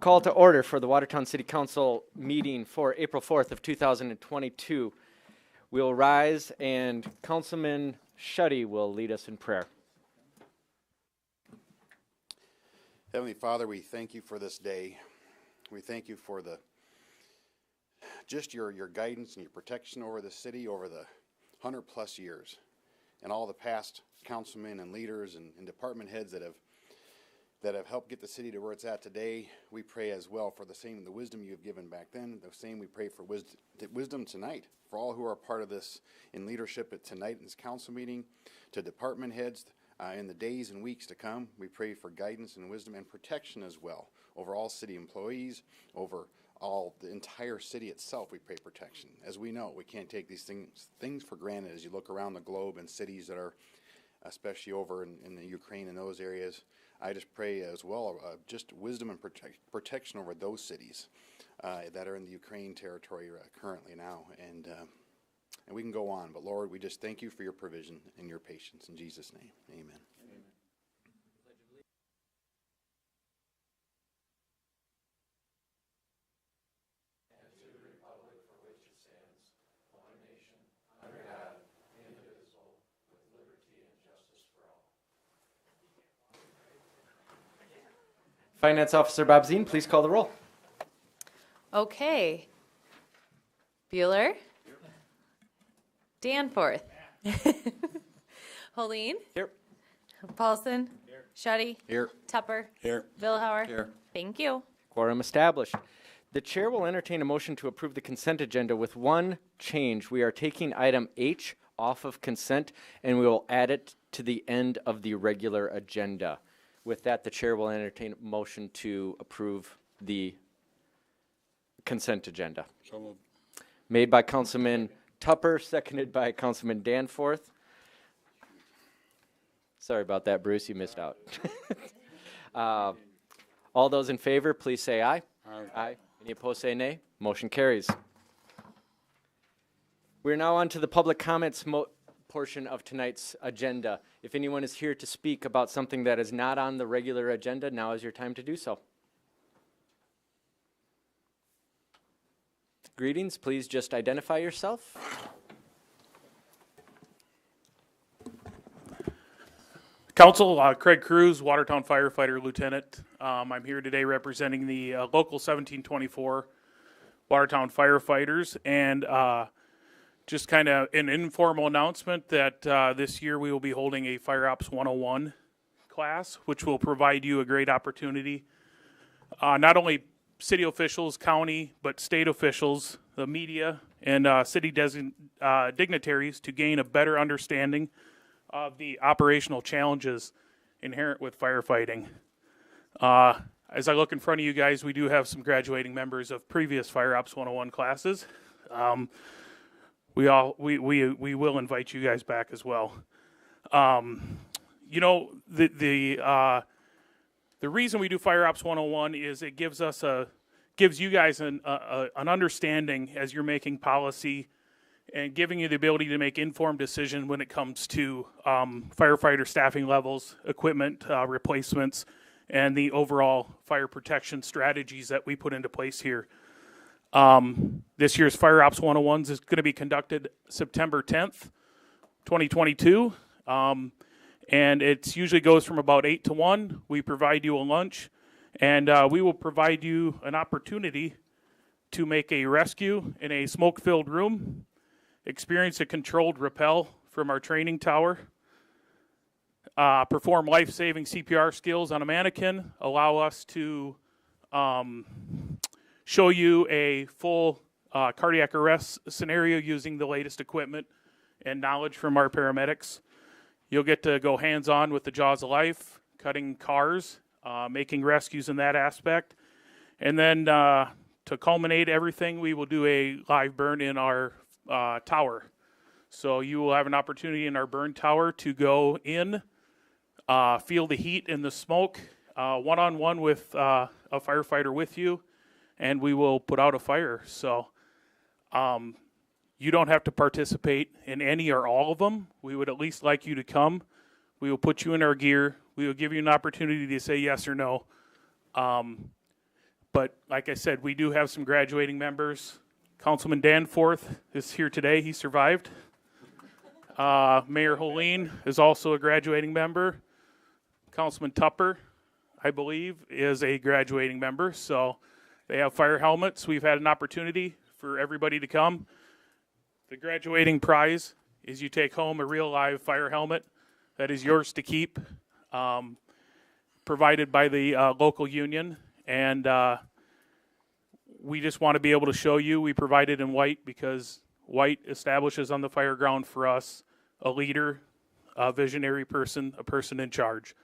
Call to order for the Watertown City Council meeting for April 4th of 2022. We will rise and Councilman Shuddy will lead us in prayer. Heavenly Father, we thank you for this day. We thank you for just your guidance and your protection over the city over the 100 plus years, and all the past councilmen and leaders and department heads that have helped get the city to where it's at today. We pray as well for the wisdom you have given back then. The same we pray for wisdom tonight for all who are part of this in leadership at tonight in this council meeting, to department heads in the days and weeks to come. We pray for guidance and wisdom and protection as well over all city employees, over the entire city itself. We pray protection. As we know, we can't take these things for granted as you look around the globe and cities that are, especially over in the Ukraine and those areas. I just pray as well just wisdom and protection over those cities that are in the Ukraine territory currently now. And we can go on. But Lord, we just thank you for your provision and your patience. In Jesus' name, amen. Finance Officer Bob Zine, please call the roll. Okay. Bueller. Danforth. Holeen. Here. Paulson. Here. Shuddy. Here. Tupper. Here. Vilhauer. Here. Thank you. Quorum established. The chair will entertain a motion to approve the consent agenda with one change. We are taking item H off of consent and we will add it to the end of the regular agenda. With that, the chair will entertain a motion to approve the consent agenda. So moved. Made by Councilman Tupper, seconded by Councilman Danforth. Sorry about that, Bruce, you missed out. All those in favor, please say aye. Aye. Aye. Any opposed, say nay. Motion carries. We're now on to the public comments portion of tonight's agenda. If anyone is here to speak about something that is not on the regular agenda, now is your time to do so. Greetings, please just identify yourself. Council, Craig Cruz, Watertown firefighter lieutenant. I'm here today representing the local 1724 Watertown firefighters, and just kind of an informal announcement that this year we will be holding a Fire Ops 101 class, which will provide you a great opportunity. Not only city officials, county, but state officials, the media, and city dignitaries to gain a better understanding of the operational challenges inherent with firefighting. As I look in front of you guys, we do have some graduating members of previous Fire Ops 101 classes. We will invite you guys back as well. You know, the reason we do Fire Ops 101 is it gives you guys an understanding as you're making policy and giving you the ability to make informed decisions when it comes to firefighter staffing levels, equipment replacements, and the overall fire protection strategies that we put into place here. This year's Fire Ops 101s is going to be conducted September 10th, 2022. And it usually goes from about 8 to 1. We provide you a lunch, and we will provide you an opportunity to make a rescue in a smoke-filled room, experience a controlled rappel from our training tower, perform life-saving CPR skills on a mannequin, allow us to show you a full cardiac arrest scenario using the latest equipment and knowledge from our paramedics. You'll get to go hands-on with the jaws of life, cutting cars, making rescues in that aspect. And then to culminate everything, we will do a live burn in our tower. So you will have an opportunity in our burn tower to go in, feel the heat and the smoke, one-on-one with a firefighter with you, and we will put out a fire. So you don't have to participate in any or all of them. We would at least like you to come. We will put you in our gear. We will give you an opportunity to say yes or no. But like I said, we do have some graduating members. Councilman Danforth is here today. He survived. Mayor Helene is also a graduating member. Councilman Tupper, I believe, is a graduating member. So they have fire helmets. We've had an opportunity for everybody to come. The graduating prize is you take home a real live fire helmet that is yours to keep, provided by the local union. And we just want to be able to show you. We provide it in white because white establishes on the fire ground for us a leader, a visionary person, a person in charge.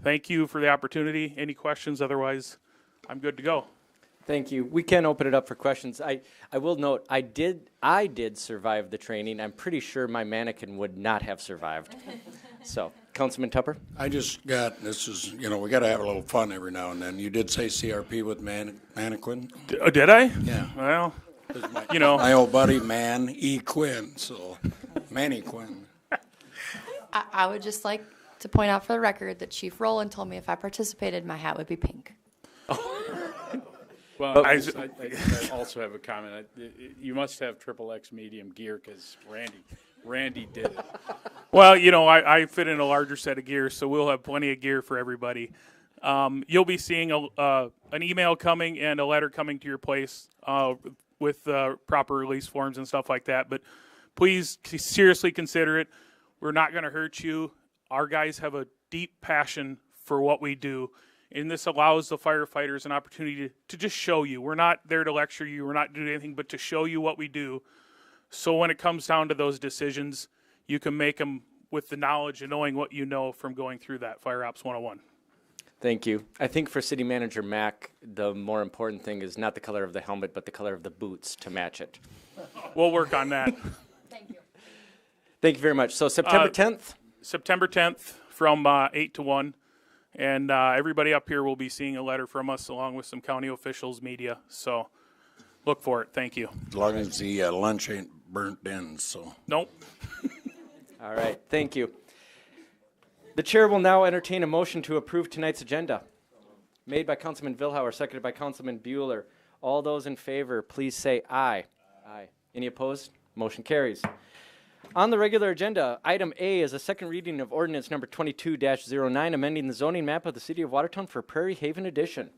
Thank you for the opportunity. Any questions? Otherwise, I'm good to go. Thank you. We can open it up for questions. I will note, I did survive the training. I'm pretty sure my mannequin would not have survived. So, Councilman Tupper? I just got, this is, we got to have a little fun every now and then. You did say CRP with mannequin? Did I? Yeah. Well, My old buddy, Man E. Quinn, so Manny Quinn. I would just like to point out for the record that Chief Rowland told me if I participated, my hat would be pink. Well, I also have a comment. You must have XXX medium gear because Randy did it. Well, I fit in a larger set of gear, so we'll have plenty of gear for everybody. You'll be seeing an email coming and a letter coming to your place with proper release forms and stuff like that. But please seriously consider it. We're not going to hurt you. Our guys have a deep passion for what we do. And this allows the firefighters an opportunity to just show you. We're not there to lecture you. We're not doing anything but to show you what we do. So when it comes down to those decisions, you can make them with the knowledge and knowing what you know from going through that Fire Ops 101. Thank you. I think for City Manager Mack, the more important thing is not the color of the helmet, but the color of the boots to match it. We'll work on that. Thank you. Thank you very much. So September 10th? September 10th from 8 to 1. And everybody up here will be seeing a letter from us along with some county officials, media. So look for it. Thank you. As long as the lunch ain't burnt in, so. Nope. All right. Thank you. The chair will now entertain a motion to approve tonight's agenda. Made by Councilman Vilhauer, seconded by Councilman Bueller. All those in favor, please say aye. Aye. Any opposed? Motion carries. On the regular agenda, item A is a second reading of ordinance number 22-09, amending the zoning map of the city of Watertown for Prairie Haven Edition.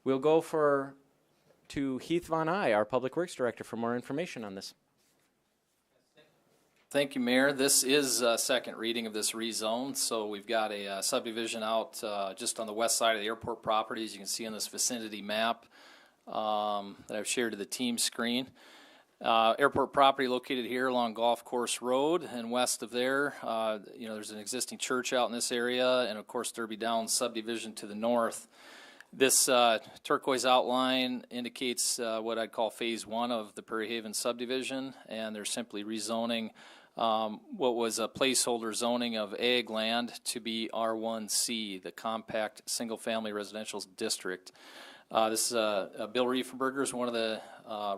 We'll go to Heath Von Eye, our Public Works Director, for more information on this. Thank you, Mayor. This is a second reading of this rezone. So we've got a subdivision out just on the west side of the airport properties. You can see on this vicinity map that I've shared to the team screen. Airport property located here along Golf Course Road, and west of there, there's an existing church out in this area, and of course Derby Downs subdivision to the north. This turquoise outline indicates what I'd call phase one of the Prairie Haven subdivision, and they're simply rezoning what was a placeholder zoning of ag land to be R1C, the compact single-family residential district. This is Bill Riefenberger is one of the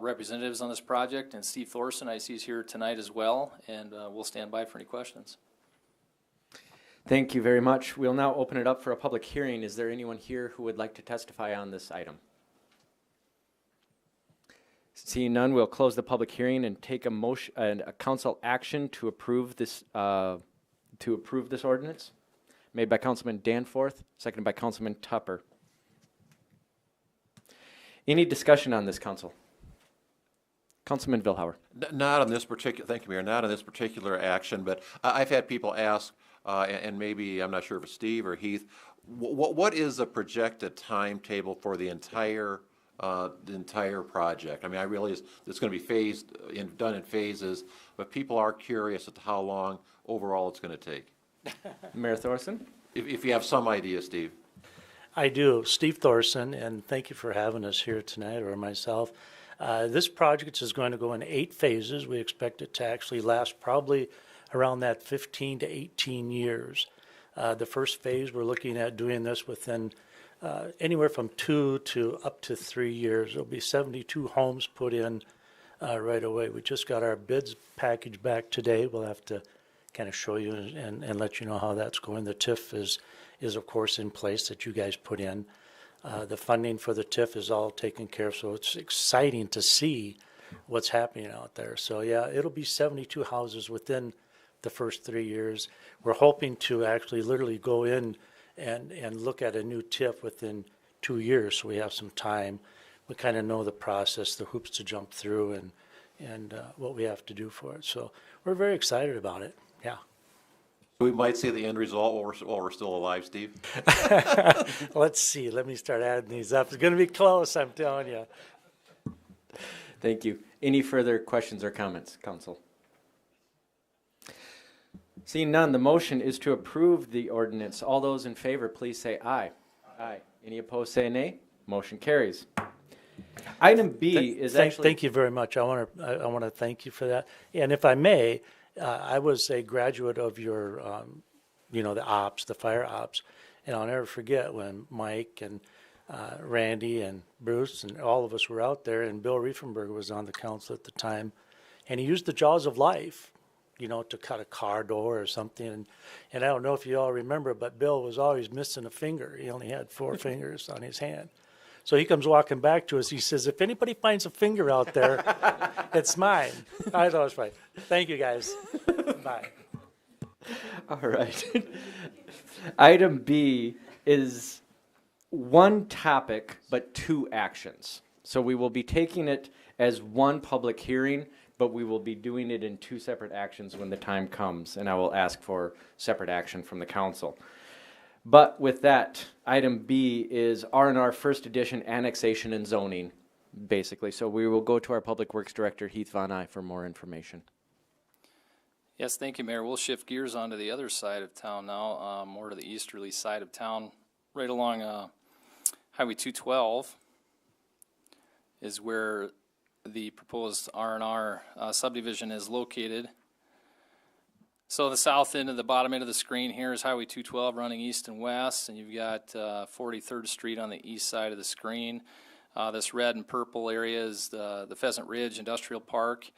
representatives on this project, and Steve Thorson, I see, is here tonight as well, and we'll stand by for any questions. Thank you very much. We'll now open it up for a public hearing. Is there anyone here who would like to testify on this item? Seeing none, we'll close the public hearing and take a motion and a council action to approve this ordinance. Made by Councilman Danforth, seconded by Councilman Tupper. Any discussion on this, council? Councilman Vilhauer. Not on this particular, thank you, Mayor, not on this particular action, but I've had people ask, and maybe, I'm not sure if it's Steve or Heath, what is the projected timetable for the entire project? I mean, I realize it's going to be done in phases, but people are curious as to how long overall it's going to take. Mayor Thorson? If you have some idea, Steve. I do. Steve Thorson, and thank you for having us here tonight, or myself. This project is going to go in 8 phases. We expect it to actually last probably around that 15 to 18 years. The first phase, we're looking at doing this within anywhere from 2 to up to 3 years. There'll be 72 homes put in right away. We just got our bids package back today. We'll have to kind of show you and let you know how that's going. The TIF is of course in place that you guys put in. The funding for the TIF is all taken care of, so it's exciting to see what's happening out there. So yeah, it'll be 72 houses within the first 3 years. We're hoping to actually literally go in and look at a new TIF within 2 years, so we have some time. We kind of know the process, the hoops to jump through, and what we have to do for it. So we're very excited about it. Yeah. We might see the end result while we're still alive, Steve. Let's see. Let me start adding these up. It's going to be close, I'm telling you. Thank you. Any further questions or comments, council? Seeing none, the motion is to approve the ordinance. All those in favor, please say aye. Aye. Any opposed, say nay. Motion carries. Item B is actually... Thank you very much. I want to thank you for that. And if I may, I was a graduate of your, the fire ops, and I'll never forget when Mike and Randy and Bruce and all of us were out there, and Bill Riefenberg was on the council at the time, and he used the jaws of life, to cut a car door or something. And I don't know if you all remember, but Bill was always missing a finger. He only had 4 fingers on his hand. So he comes walking back to us. He says, if anybody finds a finger out there, it's mine. I thought it was fine. Thank you, guys. Bye. All right. Item B is one topic, but 2 actions. So we will be taking it as one public hearing, but we will be doing it in 2 separate actions when the time comes, and I will ask for separate action from the council. But with that, item B is R&R First Edition Annexation and Zoning, basically. So we will go to our Public Works Director, Heath Von Eye, for more information. Yes, thank you, Mayor. We'll shift gears onto the other side of town now, more to the easterly side of town, right along Highway 212 is where the proposed R&R subdivision is located. So the south end of the bottom end of the screen here is Highway 212 running east and west, and you've got 43rd Street on the east side of the screen. This red and purple area is the Pheasant Ridge Industrial Park.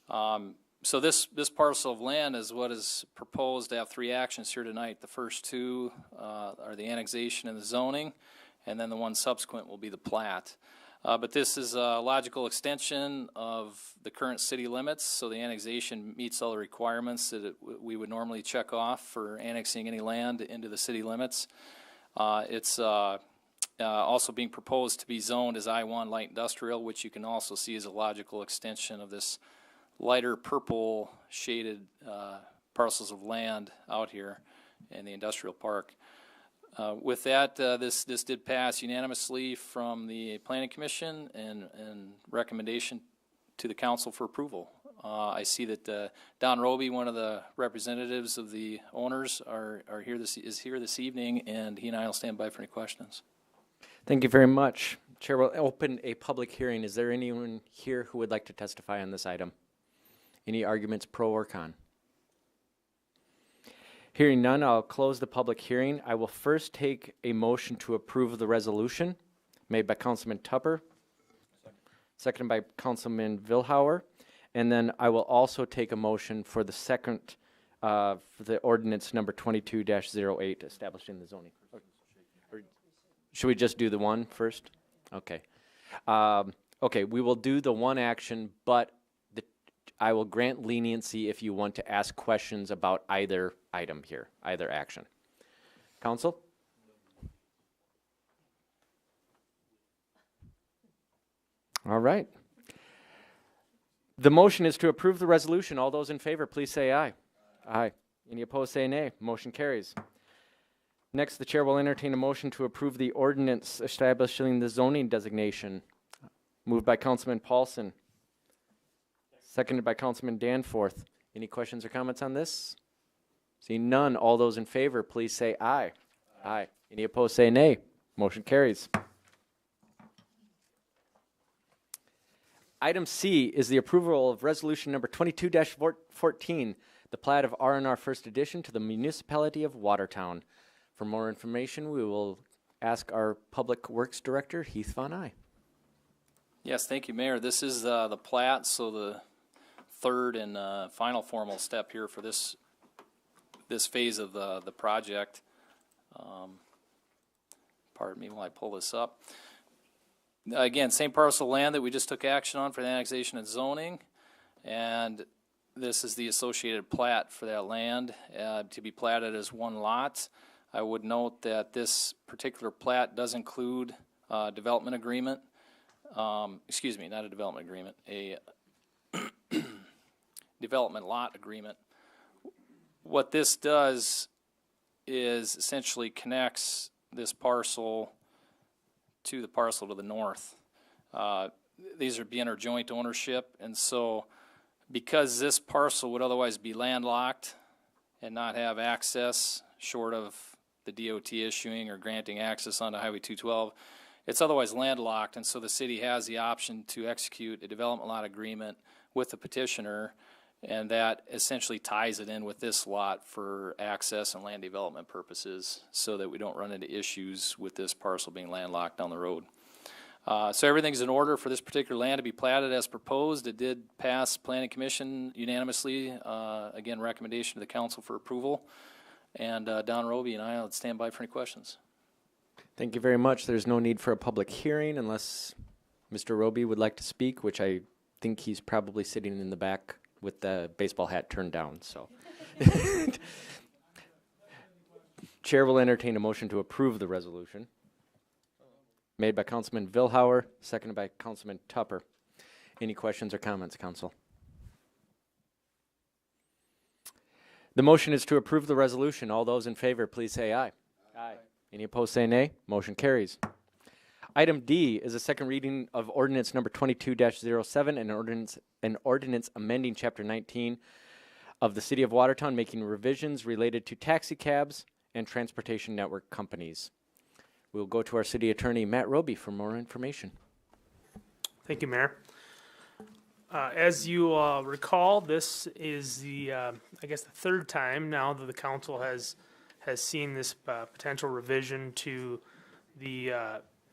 So this parcel of land is what is proposed to have 3 actions here tonight. The first 2 are the annexation and the zoning, and then the one subsequent will be the plat. But this is a logical extension of the current city limits, so the annexation meets all the requirements that we would normally check off for annexing any land into the city limits. It's also being proposed to be zoned as I-1 light industrial, which you can also see as a logical extension of this lighter purple shaded parcels of land out here in the industrial park. With that, this did pass unanimously from the Planning Commission and recommendation to the council for approval. I see that Don Roby, one of the representatives of the owners, is here this evening, and he and I will stand by for any questions. Thank you very much. Chair will open a public hearing. Is there anyone here who would like to testify on this item? Any arguments pro or con? Hearing none, I'll close the public hearing. I will first take a motion to approve the resolution made by Councilman Tupper, seconded by Councilman Vilhauer, and then I will also take a motion for the second, for the ordinance number 22-08, establishing the zoning. Or should we just do the one first? Okay. Okay, we will do the one action, but I will grant leniency if you want to ask questions about either item here, either action. Council? All right. The motion is to approve the resolution. All those in favor, please say aye. Aye. Any opposed, say nay. Motion carries. Next, the chair will entertain a motion to approve the ordinance establishing the zoning designation. Moved by Councilman Paulson. Seconded by Councilman Danforth. Any questions or comments on this? Seeing none, all those in favor, please say aye. Aye. Any opposed, say nay. Motion carries. Item C is the approval of resolution number 22-14, the plat of R&R First Edition to the municipality of Watertown. For more information, we will ask our Public Works Director, Heath Von Eye. Yes, thank you, Mayor. This is the plat, so the third and final formal step here for this phase of the project. pardon me while I pull this up. Again, same parcel of land that we just took action on for the annexation and zoning, and this is the associated plat for that land to be platted as one lot. I would note that this particular plat does include a development agreement. Excuse me, not a development agreement, a development lot agreement. What this does is essentially connects this parcel to the parcel to the north. These are being our joint ownership, and so because this parcel would otherwise be landlocked and not have access short of the DOT issuing or granting access onto Highway 212, it's otherwise landlocked, and so the city has the option to execute a development lot agreement with the petitioner, and that essentially ties it in with this lot for access and land development purposes so that we don't run into issues with this parcel being landlocked down the road. So everything's in order for this particular land to be platted as proposed. It did pass Planning Commission unanimously. Again, recommendation to the council for approval. And Don Roby and I will stand by for any questions. Thank you very much. There's no need for a public hearing unless Mr. Roby would like to speak, which I think he's probably sitting in the back with the baseball hat turned down. So, Chair will entertain a motion to approve the resolution. Made by Councilman Vilhauer, seconded by Councilman Tupper. Any questions or comments, Council? The motion is to approve the resolution. All those in favor, please say aye. Aye. Any opposed, say nay. Motion carries. Item D is a second reading of ordinance number 22-07, an ordinance amending Chapter 19 of the City of Watertown, making revisions related to taxi cabs and transportation network companies. We'll go to our city attorney, Matt Roby, for more information. Thank you, Mayor. As you recall, this is the, I guess, the third time now that the council has seen this potential revision to the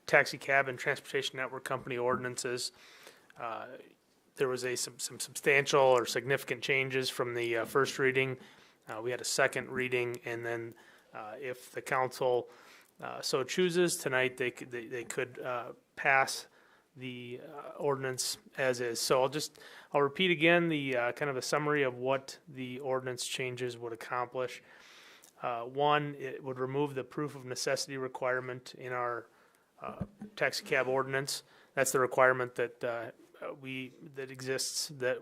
taxi cab and transportation network company ordinances. There was some substantial or significant changes from the first reading. We had a second reading, and then if the council so chooses tonight, they could pass the ordinance as is. So I'll repeat again the kind of a summary of what the ordinance changes would accomplish. One, it would remove the proof of necessity requirement in our taxi cab ordinance. That's the requirement that exists, that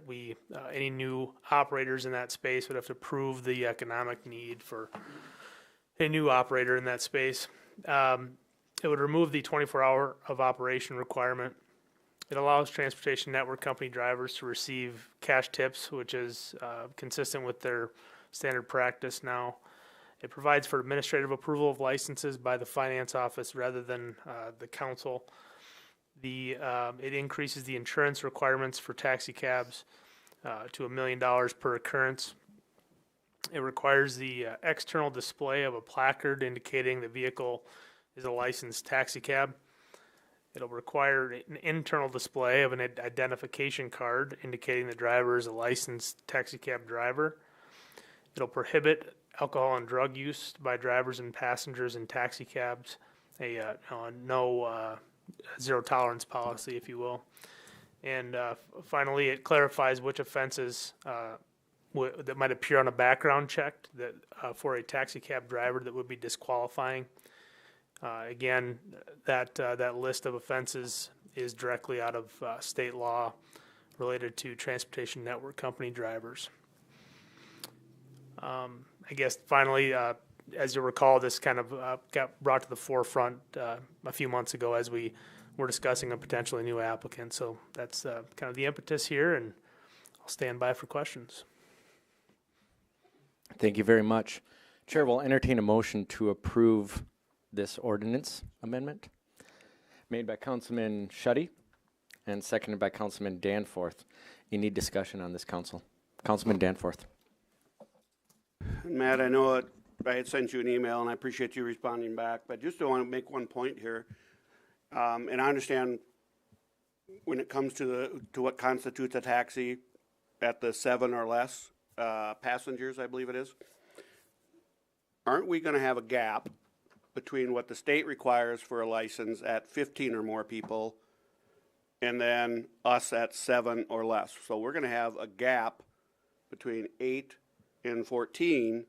any new operators in that space would have to prove the economic need for a new operator in that space. It would remove the 24-hour of operation requirement. It allows transportation network company drivers to receive cash tips, which is consistent with their standard practice now. It provides for administrative approval of licenses by the finance office rather than the council. It increases the insurance requirements for taxi cabs to $1 million per occurrence. It requires the external display of a placard indicating the vehicle is a licensed taxi cab. It'll require an internal display of an identification card indicating the driver is a licensed taxi cab driver. It'll prohibit alcohol and drug use by drivers and passengers in taxi cabs, no zero tolerance policy, if you will. And finally, it clarifies which offenses that might appear on a background check that for a taxi cab driver that would be disqualifying. Again, that list of offenses is directly out of state law related to transportation network company drivers. I guess finally, as you recall, this kind of got brought to the forefront a few months ago as we were discussing a potentially new applicant. So that's kind of the impetus here, and I'll stand by for questions. Thank you very much. Chair will entertain a motion to approve this ordinance amendment. Made by Councilman Schutte and seconded by Councilman Danforth. Any discussion on this, Council? Councilman Danforth. Matt, I know I had sent you an email, and I appreciate you responding back, but just want to make one point here. And I understand when it comes to what constitutes a taxi at the 7 or less passengers, I believe it is. Aren't we going to have a gap between what the state requires for a license at 15 or more people and then us at 7 or less. So we're going to have a gap between 8 and 14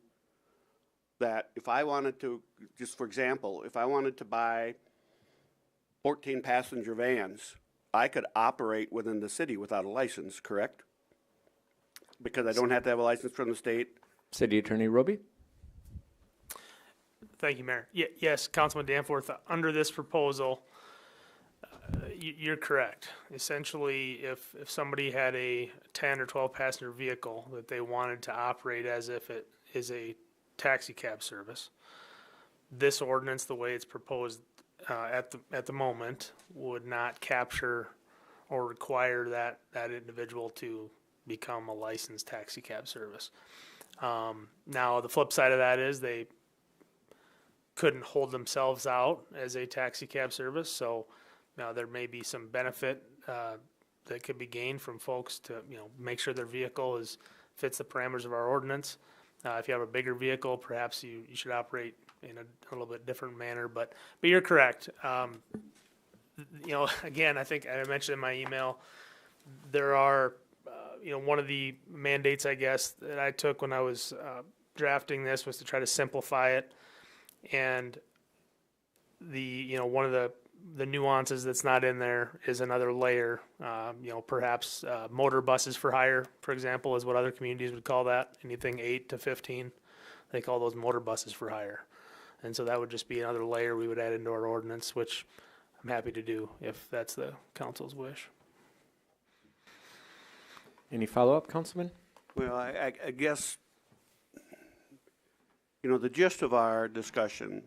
that if I wanted to, just for example, if I wanted to buy 14 passenger vans, I could operate within the city without a license, correct? Because I don't have to have a license from the state. City Attorney Roby? Thank you, Mayor. Yes, Councilman Danforth, under this proposal, you're correct. Essentially, if somebody had a 10 or 12 passenger vehicle that they wanted to operate as if it is a taxi cab service, this ordinance, the way it's proposed at the moment, would not capture or require that individual to become a licensed taxi cab service. Now, the flip side of that is they couldn't hold themselves out as a taxi cab service, so now there may be some benefit that could be gained from folks to make sure their vehicle fits the parameters of our ordinance. If you have a bigger vehicle, perhaps you should operate in a little bit different manner. But you're correct. Again, I think I mentioned in my email, there are, one of the mandates, I guess, that I took when I was drafting this was to try to simplify it. And one of the nuances that's not in there is another layer. Perhaps motor buses for hire, for example, is what other communities would call that. Anything 8 to 15, they call those motor buses for hire. And so that would just be another layer we would add into our ordinance, which I'm happy to do if that's the council's wish. Any follow-up, Councilman? Well, I guess, the gist of our discussion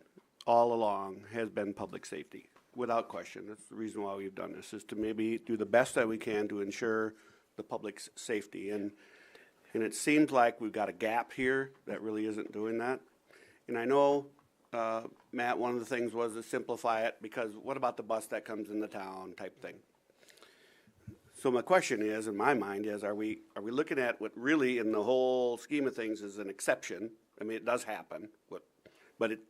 all along has been public safety, without question. That's the reason why we've done this, is to maybe do the best that we can to ensure the public's safety. And it seems like we've got a gap here that really isn't doing that. And I know, Matt, one of the things was to simplify it, because what about the bus that comes in the town type thing? So my question is, in my mind, is are we looking at what really in the whole scheme of things is an exception? I mean, it does happen, but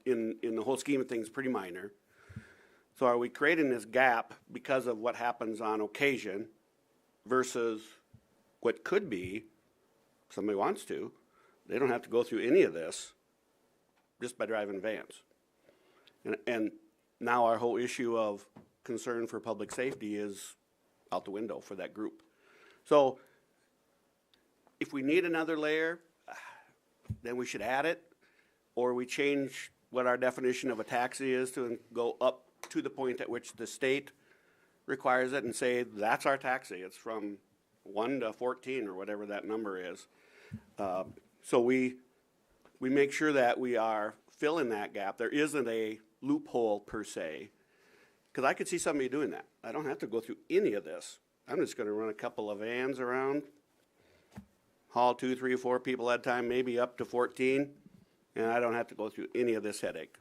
in the whole scheme of things, pretty minor. So are we creating this gap because of what happens on occasion versus what could be, if somebody wants to, they don't have to go through any of this just by driving vans. And now our whole issue of concern for public safety is out the window for that group. So if we need another layer, then we should add it, or we change what our definition of a taxi is to go up to the point at which the state requires it and say that's our taxi. It's from 1 to 14 or whatever that number is. So we make sure that we are filling that gap. There isn't a loophole per se, because I could see somebody doing that. I don't have to go through any of this. I'm just going to run a couple of vans around, haul 2, 3, 4 people at a time, maybe up to 14, and I don't have to go through any of this headache.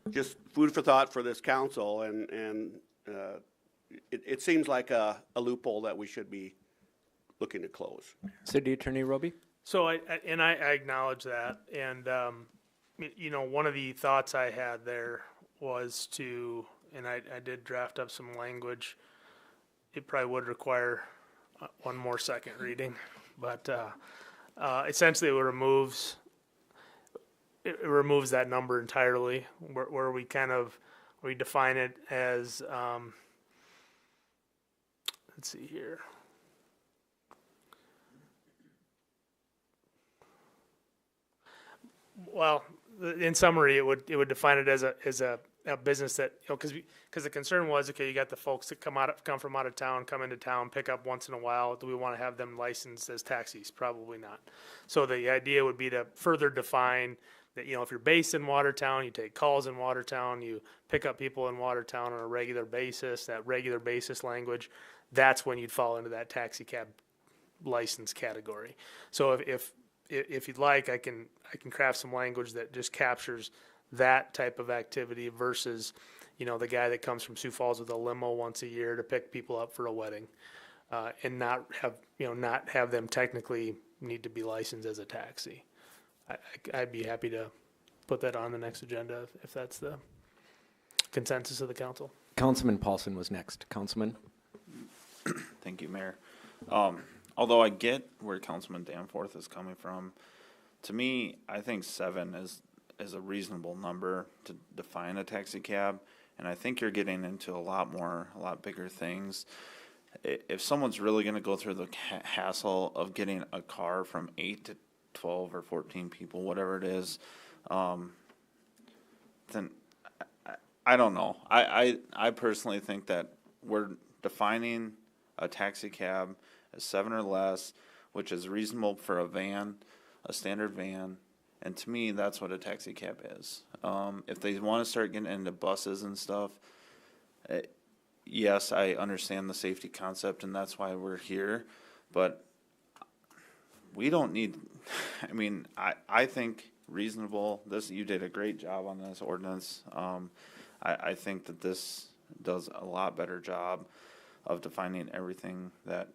Just food for thought for this council, and it seems like a loophole that we should be looking to close. City Attorney Roby? So I acknowledge that, and one of the thoughts I had there was to, and I did draft up some language. It probably would require one more second reading, but essentially it removes that number entirely, where we define it as let's see here. Well, in summary, it would define it as a business that, because the concern was, okay, you got the folks that come from out of town, come into town, pick up once in a while. Do we want to have them licensed as taxis? Probably not. So the idea would be to further define that, if you're based in Watertown, you take calls in Watertown, you pick up people in Watertown on a regular basis, that regular basis language, that's when you'd fall into that taxi cab license category. So if you'd like, I can craft some language that just captures that type of activity versus, the guy that comes from Sioux Falls with a limo once a year to pick people up for a wedding, and not have them technically need to be licensed as a taxi. I'd be happy to put that on the next agenda if that's the consensus of the council. Councilman Paulson was next. Councilman? Thank you, Mayor. Although I get where Councilman Danforth is coming from, to me, I think 7 is a reasonable number to define a taxi cab, and I think you're getting into a lot bigger things. If someone's really going to go through the hassle of getting a car from 8 to 12 or 14 people, whatever it is, then I don't know. I personally think that we're defining a taxi cab as 7 or less, which is reasonable for a van, a standard van, and to me, that's what a taxi cab is. If they want to start getting into buses and stuff, yes, I understand the safety concept, and that's why we're here, but we don't need, I mean, I think reasonable, you did a great job on this ordinance. I think that this does a lot better job of defining everything that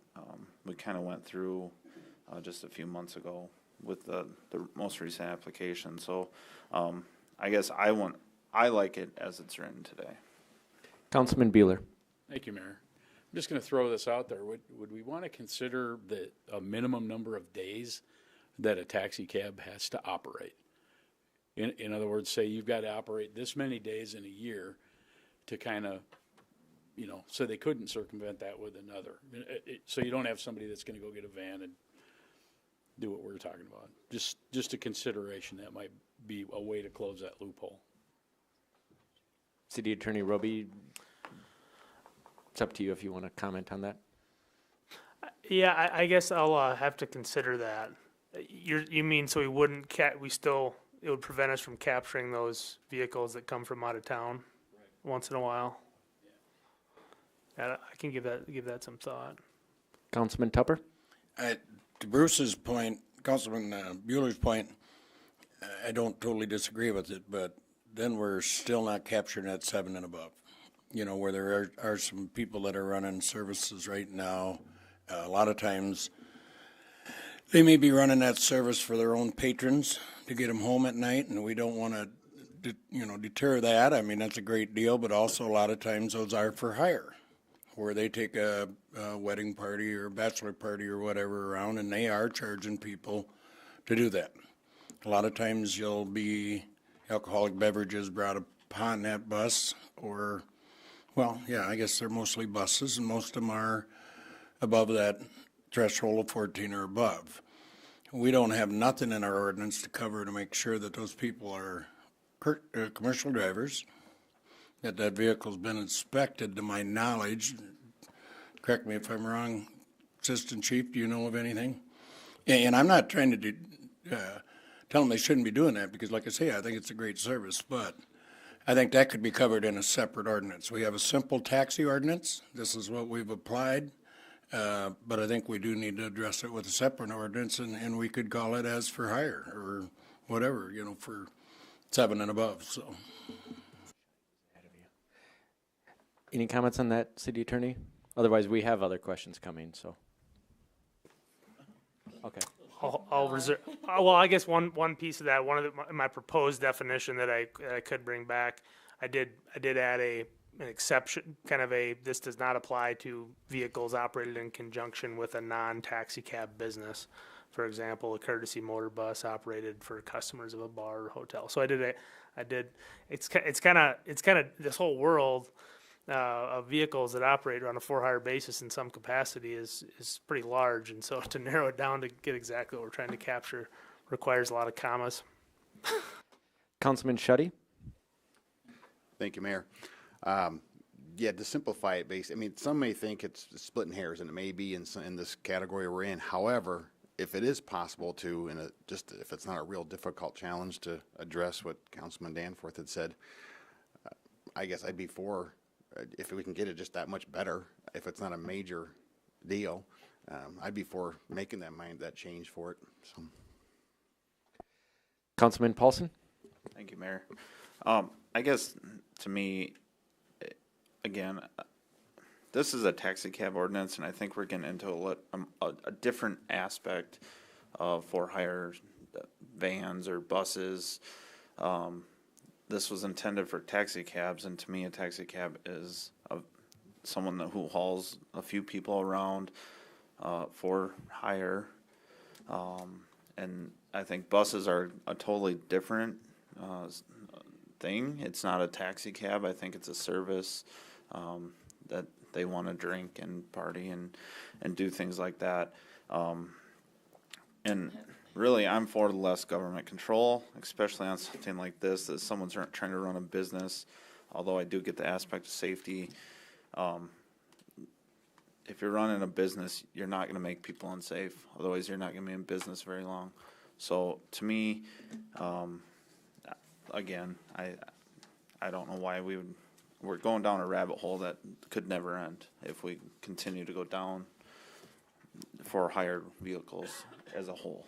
we kind of went through just a few months ago with the most recent application. So I guess I like it as it's written today. Councilman Bueller? Thank you, Mayor. I'm just going to throw this out there. Would we want to consider a minimum number of days that a taxi cab has to operate? In other words, say you've got to operate this many days in a year to kind of, so they couldn't circumvent that with another. So you don't have somebody that's going to go get a van and do what we're talking about. Just a consideration that might be a way to close that loophole. City Attorney Roby, it's up to you if you want to comment on that. Yeah, I guess I'll have to consider that. You mean so we wouldn't it would prevent us from capturing those vehicles that come from out of town once in a while? Yeah, I can give that some thought. Councilman Tupper? To Bruce's point, Councilman Bueller's point, I don't totally disagree with it, but then we're still not capturing that 7 and above. Where there are some people that are running services right now. A lot of times they may be running that service for their own patrons to get them home at night, and we don't want to, deter that. I mean, that's a great deal, but also a lot of times those are for hire, where they take a wedding party or a bachelor party or whatever around, and they are charging people to do that. A lot of times you'll be alcoholic beverages brought upon that bus, or, well, yeah, I guess they're mostly buses, and most of them are above that threshold of 14 or above. We don't have nothing in our ordinance to cover to make sure that those people are commercial drivers, that vehicle's been inspected, to my knowledge. Correct me if I'm wrong, Assistant Chief, do you know of anything? And I'm not trying to tell them they shouldn't be doing that, because like I say, I think it's a great service, but I think that could be covered in a separate ordinance. We have a simple taxi ordinance. This is what we've applied. But I think we do need to address it with a separate ordinance, and we could call it as for hire or whatever, for 7 and above, so. Any comments on that, City Attorney? Otherwise, we have other questions coming, so. Okay. I'll reserve. Well, I guess one piece of that, my proposed definition that I could bring back, I did add an exception, this does not apply to vehicles operated in conjunction with a non-taxi cab business. For example, a courtesy motor bus operated for customers of a bar or hotel. So it's kind of this whole world of vehicles that operate on a for-hire basis in some capacity is pretty large, and so to narrow it down to get exactly what we're trying to capture requires a lot of commas. Councilman Schutte? Thank you, Mayor. To simplify it, some may think it's splitting hairs, and it may be in this category we're in. However, if it is possible to, if it's not a real difficult challenge to address what Councilman Danforth had said, I guess I'd be for, if we can get it just that much better, if it's not a major deal, I'd be for making that change for it. So. Councilman Paulson? Thank you, Mayor. I guess to me, again, this is a taxi cab ordinance, and I think we're getting into a different aspect of for hire vans or buses. This was intended for taxi cabs, and to me, a taxi cab is someone who hauls a few people around for hire. And I think buses are a totally different thing. It's not a taxi cab. I think it's a service that they want to drink and party and do things like that. And really, I'm for less government control, especially on something like this, that someone's trying to run a business, although I do get the aspect of safety. If you're running a business, you're not going to make people unsafe. Otherwise, you're not going to be in business very long. So, to me, again, I don't know why we're going down a rabbit hole that could never end if we continue to go down for hired vehicles as a whole.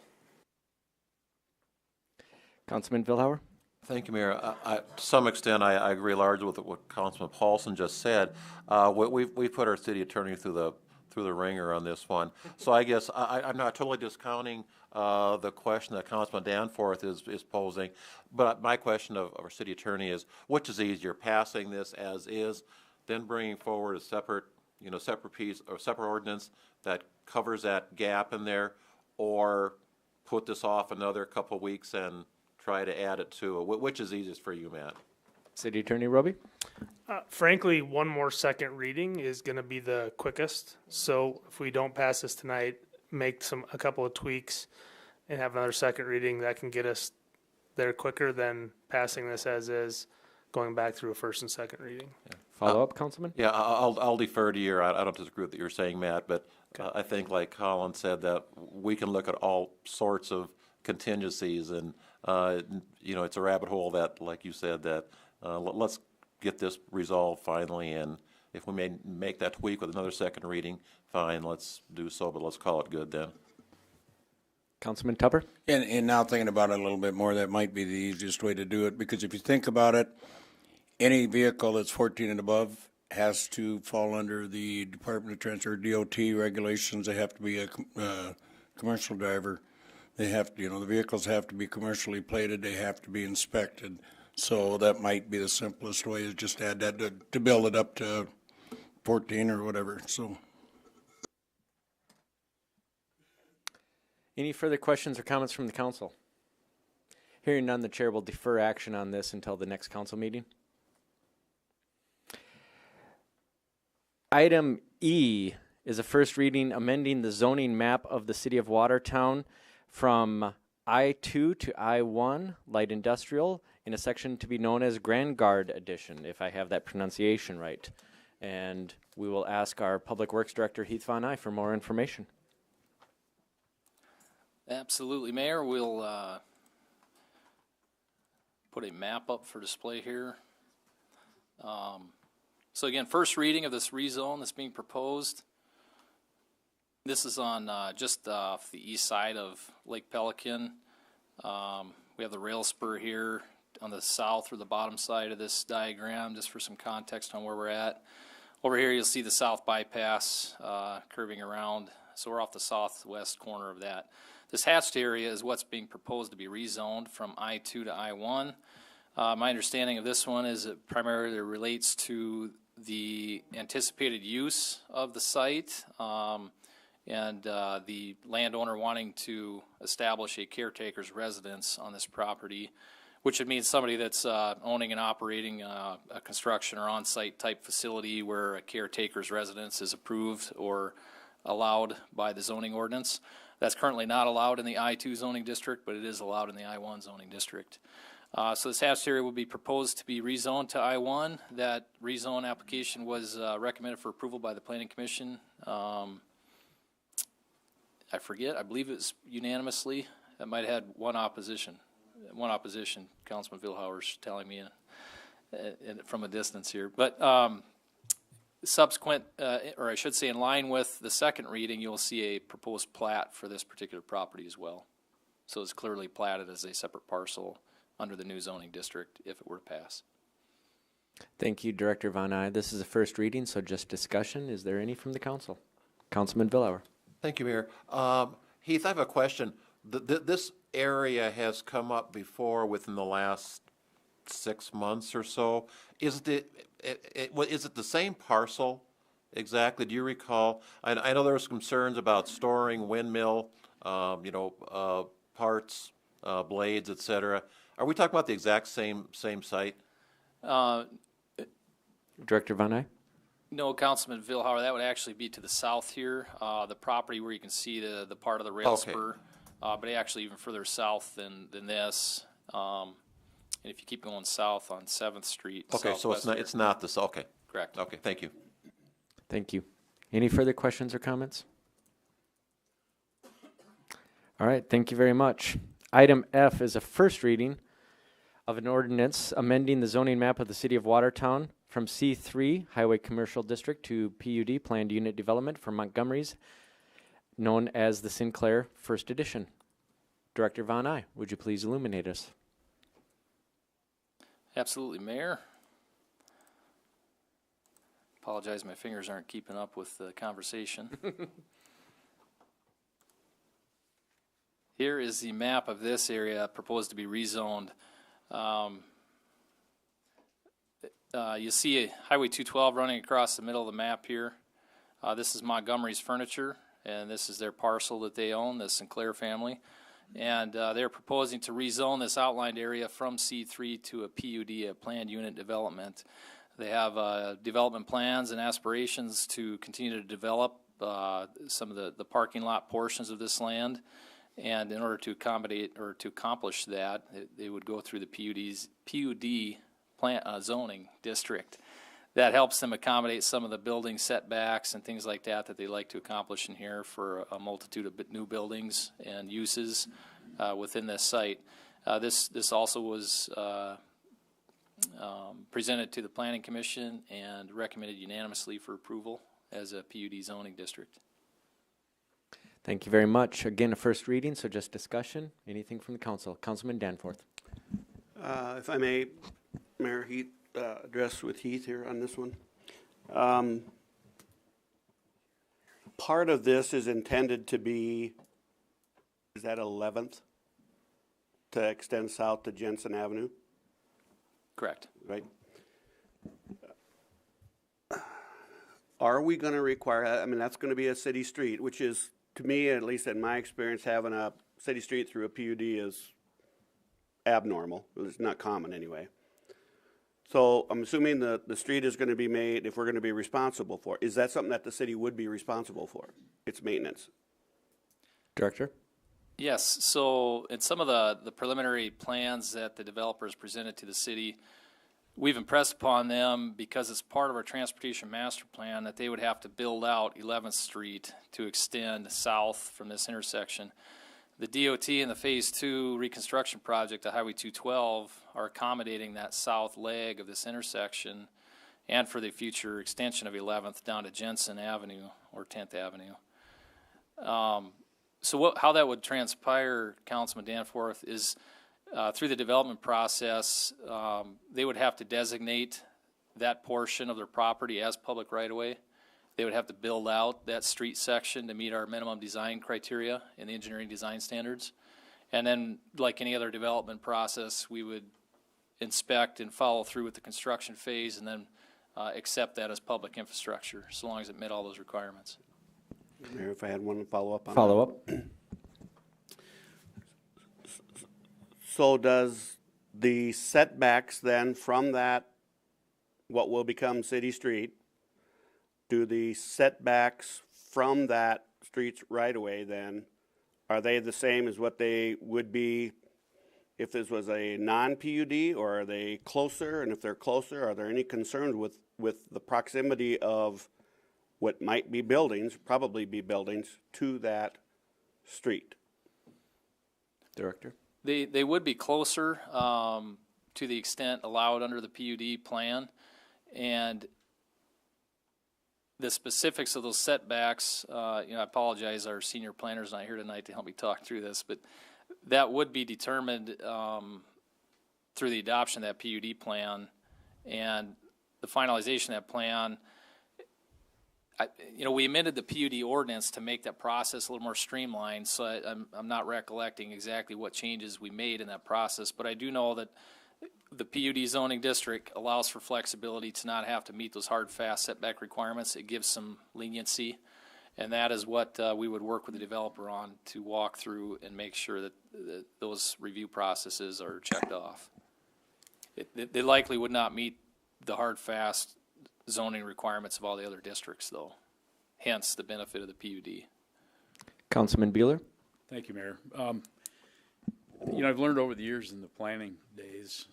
Councilman Vilhauer? Thank you, Mayor. To some extent, I agree largely with what Councilman Paulson just said. We've put our city attorney through the ringer on this one. So I guess I'm not totally discounting the question that Councilman Danforth is posing, but my question of our city attorney is, which is easier, passing this as is, then bringing forward a separate piece or separate ordinance that covers that gap in there, or put this off another couple of weeks and try to add it to it? Which is easiest for you, Matt? City Attorney Roby? Frankly, one more second reading is going to be the quickest. So if we don't pass this tonight, make a couple of tweaks and have another second reading, that can get us there quicker than passing this as is, going back through a first and second reading. Yeah. Follow up, Councilman? Yeah, I'll defer to your, I don't disagree with what you're saying, Matt, but I think like Colin said, that we can look at all sorts of contingencies, and it's a rabbit hole that, like you said, that let's get this resolved finally, and if we may make that tweak with another second reading, fine, let's do so, but let's call it good then. Councilman Tupper? And now thinking about it a little bit more, that might be the easiest way to do it, because if you think about it, any vehicle that's 14 and above has to fall under the Department of Transport, DOT regulations. They have to be a commercial driver. They have to, the vehicles have to be commercially plated. They have to be inspected. So that might be the simplest way, is just add that to build it up to 14 or whatever. So. Any further questions or comments from the council? Hearing none, the chair will defer action on this until the next council meeting. Item E is a first reading amending the zoning map of the city of Watertown from I-2 to I-1 light industrial in a section to be known as Grand Guard Edition, if I have that pronunciation right. And we will ask our Public Works Director, Heath Von Eye, for more information. Absolutely, Mayor. We'll put a map up for display here. So again, first reading of this rezone that's being proposed. This is on just off the east side of Lake Pelican. We have the rail spur here on the south or the bottom side of this diagram, just for some context on where we're at. Over here you'll see the south bypass curving around. So we're off the southwest corner of that. This hatched area is what's being proposed to be rezoned from I-2 to I-1. My understanding of this one is it primarily relates to the anticipated use of the site and the landowner wanting to establish a caretaker's residence on this property, which would mean somebody that's owning and operating a construction or on-site type facility where a caretaker's residence is approved or allowed by the zoning ordinance. That's currently not allowed in the I-2 zoning district, but it is allowed in the I-1 zoning district. So this hatched area will be proposed to be rezoned to I-1. That rezone application was recommended for approval by the Planning Commission. I forget, I believe it was unanimously. That might have had one opposition. Councilman Vilhauer's telling me from a distance here. But subsequent, or I should say in line with the second reading, you'll see a proposed plat for this particular property as well. So it's clearly platted as a separate parcel under the new zoning district if it were to pass. Thank you, Director Von Eye. This is a first reading, so just discussion. Is there any from the council? Councilman Vilhauer. Thank you, Mayor. Heath, I have a question. This area has come up before within the last 6 months or so. Is it the same parcel exactly? Do you recall? I know there was concerns about storing windmill, parts, blades, etc. Are we talking about the exact same site? Director Von Eye? No, Councilman Vilhauer, that would actually be to the south here, the property where you can see the part of the rail Okay. spur, but actually even further south than this. And if you keep going south on 7th Street. Okay, so it's not this. Okay. Correct. Okay, thank you. Thank you. Any further questions or comments? All right, thank you very much. Item F is a first reading of an ordinance amending the zoning map of the city of Watertown from C3 Highway Commercial District to PUD Planned Unit Development for Montgomery's, known as the Sinclair First Edition. Director Von Eye, would you please illuminate us? Absolutely, Mayor. Apologize, my fingers aren't keeping up with the conversation. Here is the map of this area proposed to be rezoned. You see Highway 212 running across the middle of the map here. This is Montgomery's Furniture, and this is their parcel that they own, the Sinclair family. And they're proposing to rezone this outlined area from C3 to a PUD, a planned unit development. They have development plans and aspirations to continue to develop some of the parking lot portions of this land. And in order to accommodate or to accomplish that, they would go through the PUD zoning district. That helps them accommodate some of the building setbacks and things like that they like to accomplish in here for a multitude of new buildings and uses within this site. This also was presented to the Planning Commission and recommended unanimously for approval as a PUD zoning district. Thank you very much. Again, a first reading, so just discussion. Anything from the council? Councilman Danforth. If I may, Mayor Heath, address with Heath here on this one. Part of this is intended to be, is that 11th, to extend south to Jensen Avenue, Correct. right? Are we going to require, I mean, that's going to be a city street, which is, to me, at least in my experience, having a city street through a PUD is abnormal. It's not common anyway. So I'm assuming the street is going to be made, if we're going to be responsible for it. Is that something that the city would be responsible for? Its maintenance? Director? Yes, so in some of the preliminary plans that the developers presented to the city, we've impressed upon them, because it's part of our transportation master plan, that they would have to build out 11th Street to extend south from this intersection. The DOT and the Phase 2 reconstruction project of Highway 212 are accommodating that south leg of this intersection and for the future extension of 11th down to Jensen Avenue or 10th Avenue. So how that would transpire, Councilman Danforth, is through the development process, they would have to designate that portion of their property as public right-of-way. They would have to build out that street section to meet our minimum design criteria in the engineering design standards. And then, like any other development process, we would inspect and follow through with the construction phase and then accept that as public infrastructure, so long as it met all those requirements. Mayor, if I had one follow-up on Follow up. So does the setbacks then from that, what will become city street, do the setbacks from that street's right-of-way then, are they the same as what they would be if this was a non-PUD, or are they closer? And if they're closer, are there any concerns with the proximity of what might be buildings, probably be buildings, to that street? Director? They would be closer to the extent allowed under the PUD plan, and the specifics of those setbacks, I apologize, our senior planner's not here tonight to help me talk through this, but that would be determined through the adoption of that PUD plan and the finalization of that plan. we amended the PUD ordinance to make that process a little more streamlined, so I'm not recollecting exactly what changes we made in that process, but I do know that the PUD zoning district allows for flexibility to not have to meet those hard, fast setback requirements. It gives some leniency, and that is what we would work with the developer on to walk through and make sure that those review processes are checked off. They likely would not meet the hard, fast zoning requirements of all the other districts, though. Hence the benefit of the PUD. Councilman Bueller? Thank you, Mayor. I've learned over the years in the planning days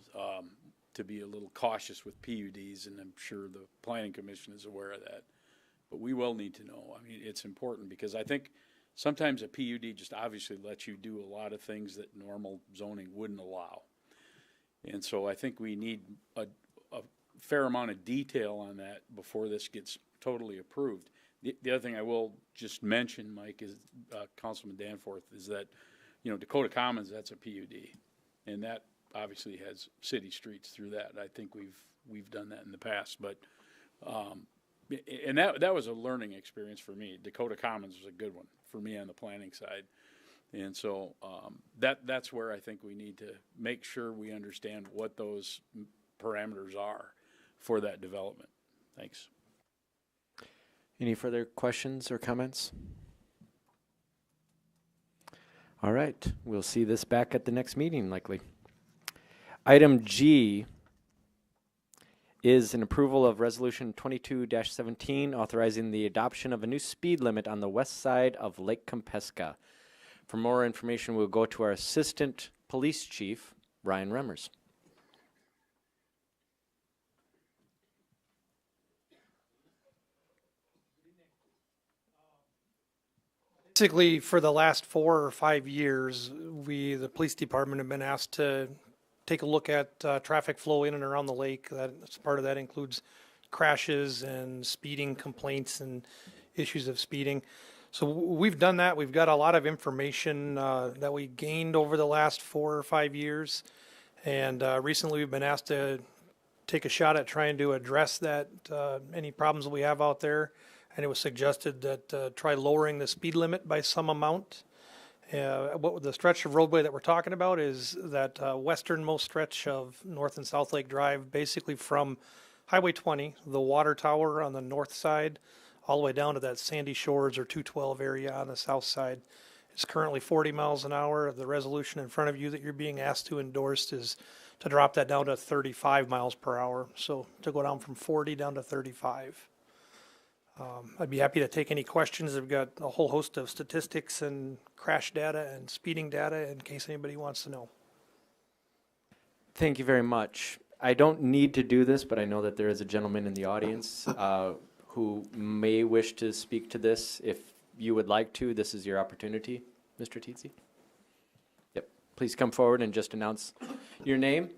to be a little cautious with PUDs, and I'm sure the Planning Commission is aware of that. But we will need to know. I mean, it's important because I think sometimes a PUD just obviously lets you do a lot of things that normal zoning wouldn't allow. And so I think we need a fair amount of detail on that before this gets totally approved. The other thing I will just mention, Mike, is Councilman Danforth, is that Dakota Commons, that's a PUD, and that obviously has city streets through that. I think we've done that in the past, but and that was a learning experience for me. Dakota Commons was a good one for me on the planning side, and so that's where I think we need to make sure we understand what those parameters are for that development. Thanks. Any further questions or comments? All right, we'll see this back at the next meeting, likely. Item G is an approval of Resolution 22-17, authorizing the adoption of a new speed limit on the west side of Lake Kampesca. For more information, we'll go to our Assistant Police Chief, Ryan Remmers. Basically, for the last 4 or 5 years, the police department, have been asked to take a look at traffic flow in and around the lake. That's part of that includes crashes and speeding complaints and issues of speeding. So we've done that. We've got a lot of information that we gained over the last 4 or 5 years, and recently we've been asked to take a shot at trying to address that any problems that we have out there. And it was suggested that try lowering the speed limit by some amount. What the stretch of roadway that we're talking about is that westernmost stretch of North and South Lake Drive, basically from Highway 20, the water tower on the north side, all the way down to that Sandy Shores or 212 area on the south side. It's currently 40 miles an hour. The resolution in front of you that you're being asked to endorse is to drop that down to 35 miles per hour. So to go down from 40 down to 35. I'd be happy to take any questions. I've got a whole host of statistics and crash data and speeding data in case anybody wants to know. Thank you very much. I don't need to do this, but I know that there is a gentleman in the audience who may wish to speak to this. If you would like to, this is your opportunity, Mr. Tietze. Yep. Please come forward and just announce your name.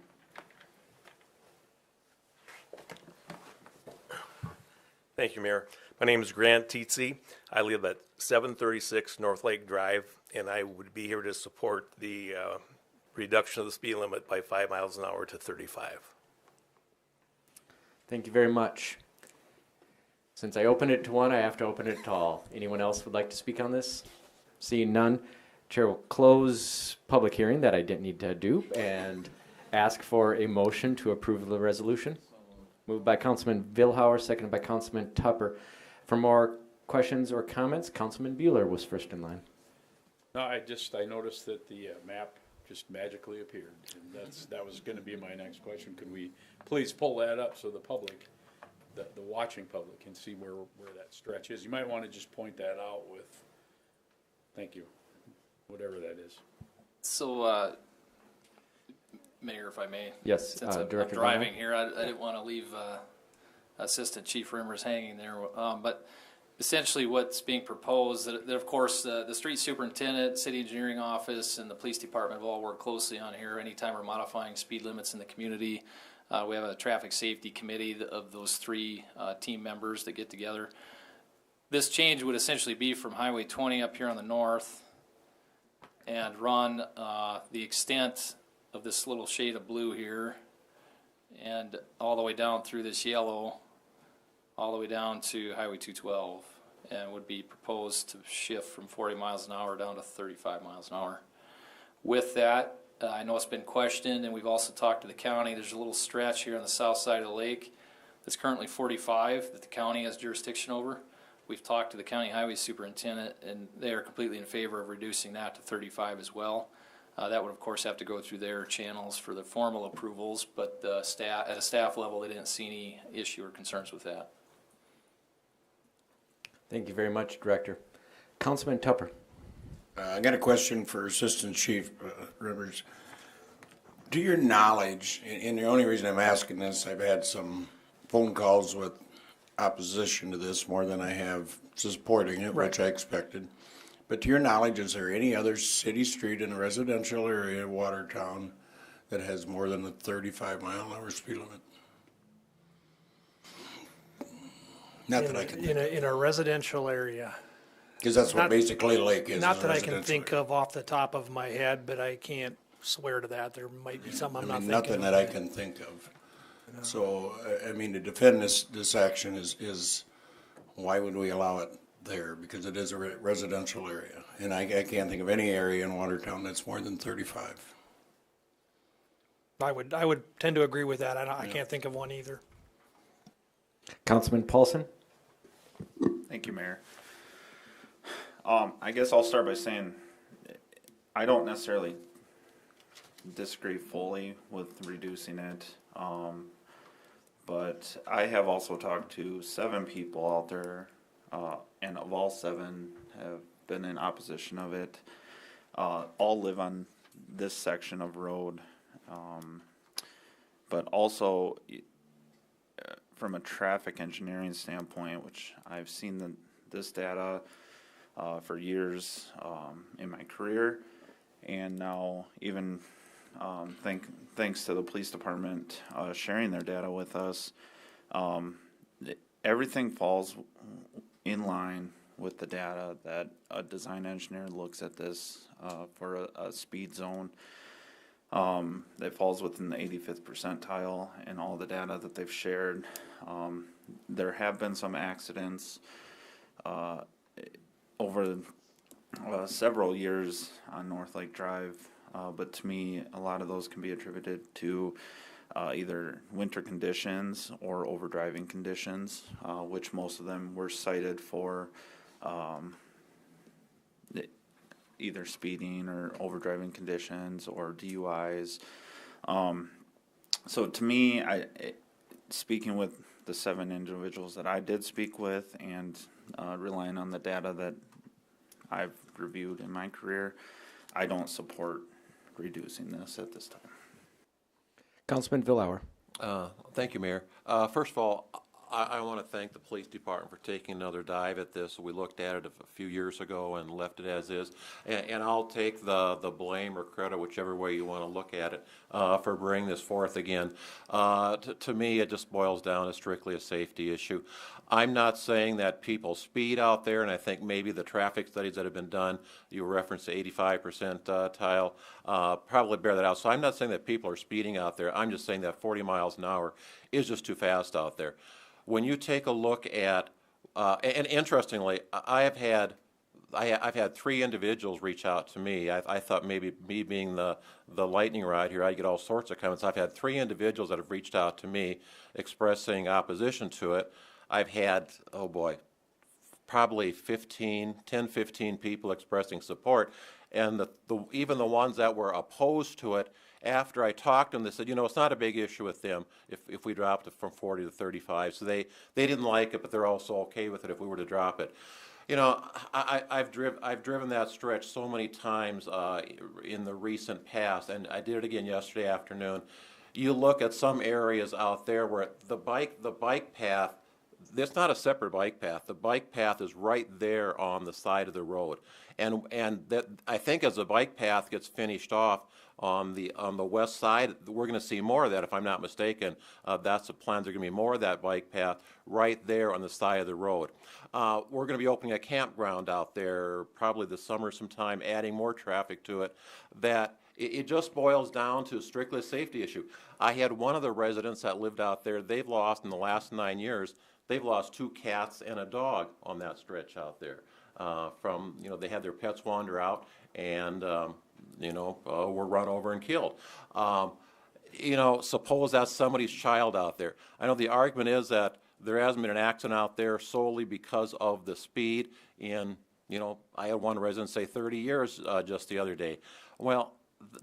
Thank you, Mayor. My name is Grant Tietze. I live at 736 North Lake Drive, and I would be here to support the reduction of the speed limit by 5 miles an hour to 35. Thank you very much. Since I opened it to one, I have to open it to all. Anyone else would like to speak on this? Seeing none, Chair will close public hearing that I didn't need to do and ask for a motion to approve the resolution. Moved by Councilman Vilhauer, seconded by Councilman Tupper. For more questions or comments, Councilman Bueller was first in line. No, I noticed that the map just magically appeared, and that was going to be my next question. Could we please pull that up so the public, the watching public, can see where that stretch is? You might want to just point that out with, thank you, whatever that is. So, Mayor, if I may. Yes, Since I'm driving here, I didn't want to leave Assistant Chief Remmers hanging there. But essentially what's being proposed, that of course the street superintendent, city engineering office, and the police department have all worked closely on here. Anytime we're modifying speed limits in the community, we have a traffic safety committee of those 3 team members that get together. This change would essentially be from Highway 20 up here on the north and run the extent of this little shade of blue here and all the way down through this yellow all the way down to Highway 212, and would be proposed to shift from 40 miles an hour down to 35 miles an hour. With that, I know it's been questioned, and we've also talked to the county. There's a little stretch here on the south side of the lake that's currently 45 that the county has jurisdiction over. We've talked to the county highway superintendent, and they are completely in favor of reducing that to 35 as well. That would, of course, have to go through their channels for the formal approvals, but at a staff level, they didn't see any issue or concerns with that. Thank you very much, Director. Councilman Tupper. I got a question for Assistant Chief Rivers. To your knowledge, and the only reason I'm asking this, I've had some phone calls with opposition to this more than I have supporting it, which I expected. But to your knowledge, is there any other city street in a residential area of Watertown that has more than a 35-mile-an-hour speed limit? Not that I can think of. In a residential area. Because that's what basically a lake is. Not that I can think of off the top of my head, but I can't swear to that. There might be something I'm not thinking of. Nothing that I can think of. So, I mean, to defend this action is why would we allow it there? Because it is a residential area. And I can't think of any area in Watertown that's more than 35. I would tend to agree with that. I can't think of one either. Councilman Paulson. Thank you, Mayor. I guess I'll start by saying I don't necessarily disagree fully with reducing it, but I have also talked to 7 people out there, and of all 7 have been in opposition of it. All live on this section of road, but also from a traffic engineering standpoint, which I've seen this data for years in my career, and now even thanks to the police department sharing their data with us, everything falls in line with the data that a design engineer looks at this for a speed zone that falls within the 85th percentile and all the data that they've shared. There have been some accidents over several years on North Lake Drive, but to me, a lot of those can be attributed to either winter conditions or overdriving conditions, which most of them were cited for either speeding or overdriving conditions or DUIs. So to me, speaking with the 7 individuals that I did speak with and relying on the data that I've reviewed in my career, I don't support reducing this at this time. Councilman Villauer. Thank you, Mayor. First of all, I want to thank the police department for taking another dive at this. We looked at it a few years ago and left it as is. And I'll take the blame or credit, whichever way you want to look at it, for bringing this forth again. To me, it just boils down to strictly a safety issue. I'm not saying that people speed out there, and I think maybe the traffic studies that have been done, you referenced the 85 percentile, probably bear that out. So I'm not saying that people are speeding out there. I'm just saying that 40 miles an hour is just too fast out there. When you take a look at, and interestingly, I've had 3 individuals reach out to me. I thought maybe me being the lightning rod here, I'd get all sorts of comments. I've had 3 individuals that have reached out to me expressing opposition to it. I've had, oh boy, probably 10, 15 people expressing support. And even the ones that were opposed to it, after I talked to them, they said, it's not a big issue with them if we dropped it from 40 to 35. So they didn't like it, but they're also okay with it if we were to drop it. I've driven that stretch so many times in the recent past, and I did it again yesterday afternoon. You look at some areas out there where the bike path, there's not a separate bike path. The bike path is right there on the side of the road, and that I think as the bike path gets finished off on the west side, we're going to see more of that. If I'm not mistaken, that's the plans. There's going to be more of that bike path right there on the side of the road. We're going to be opening a campground out there probably this summer sometime, adding more traffic to it. That it just boils down to strictly a safety issue. I had one of the residents that lived out there. They've lost in the last 9 years they've lost 2 cats and a dog on that stretch out there. From, they had their pets wander out and, were run over and killed. Suppose that's somebody's child out there. I know the argument is that there hasn't been an accident out there solely because of the speed in, I had one resident say 30 years just the other day. Well,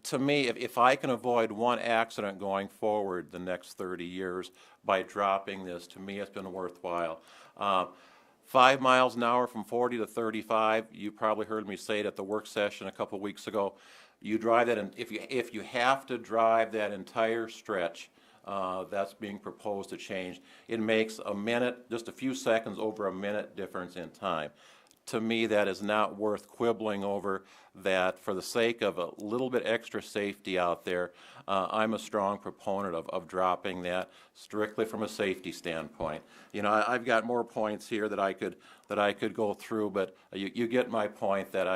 to me, if I can avoid one accident going forward the next 30 years by dropping this, to me it's been worthwhile. 5 miles an hour from 40 to 35, you probably heard me say it at the work session a couple weeks ago. You drive that, and if you have to drive that entire stretch, that's being proposed to change. It makes a minute, just a few seconds over a minute difference in time. To me, that is not worth quibbling over. That for the sake of a little bit extra safety out there, I'm a strong proponent of dropping that strictly from a safety standpoint. I've got more points here that I could go through, but you get my point that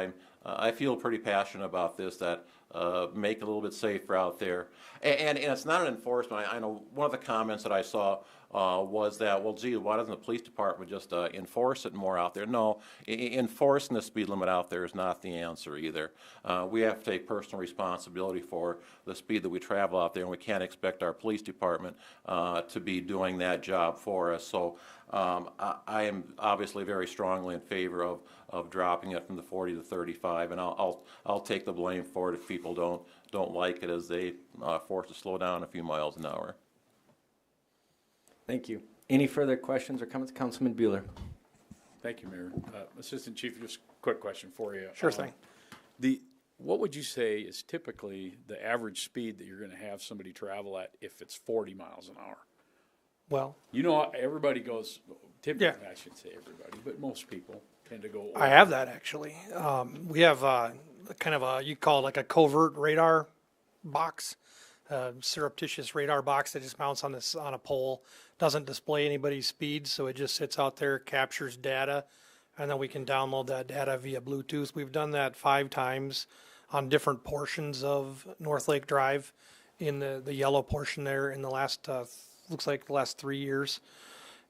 I feel pretty passionate about this, that make it a little bit safer out there. And it's not an enforcement. I know one of the comments that I saw was that, well, gee, why doesn't the police department just enforce it more out there? No, enforcing the speed limit out there is not the answer either. We have to take personal responsibility for the speed that we travel out there, and we can't expect our police department to be doing that job for us. So I am obviously very strongly in favor of dropping it from the 40 to 35, and I'll take the blame for it if people don't like it, as they force to slow down a few miles an hour. Thank you. Any further questions or comments? Councilman Bueller. Thank you, Mayor. Assistant Chief, just a quick question for you. Sure thing. What would you say is typically the average speed that you're going to have somebody travel at if it's 40 miles an hour? Well, everybody goes, typically, Yeah. I should say everybody, but most people tend to go over. I have that actually. We have kind of you call it like a covert radar box, surreptitious radar box that just mounts on a pole. Doesn't display anybody's speed, so it just sits out there, captures data, and then we can download that data via Bluetooth. We've done that 5 times on different portions of North Lake Drive, in the yellow portion there in the last looks like the last 3 years.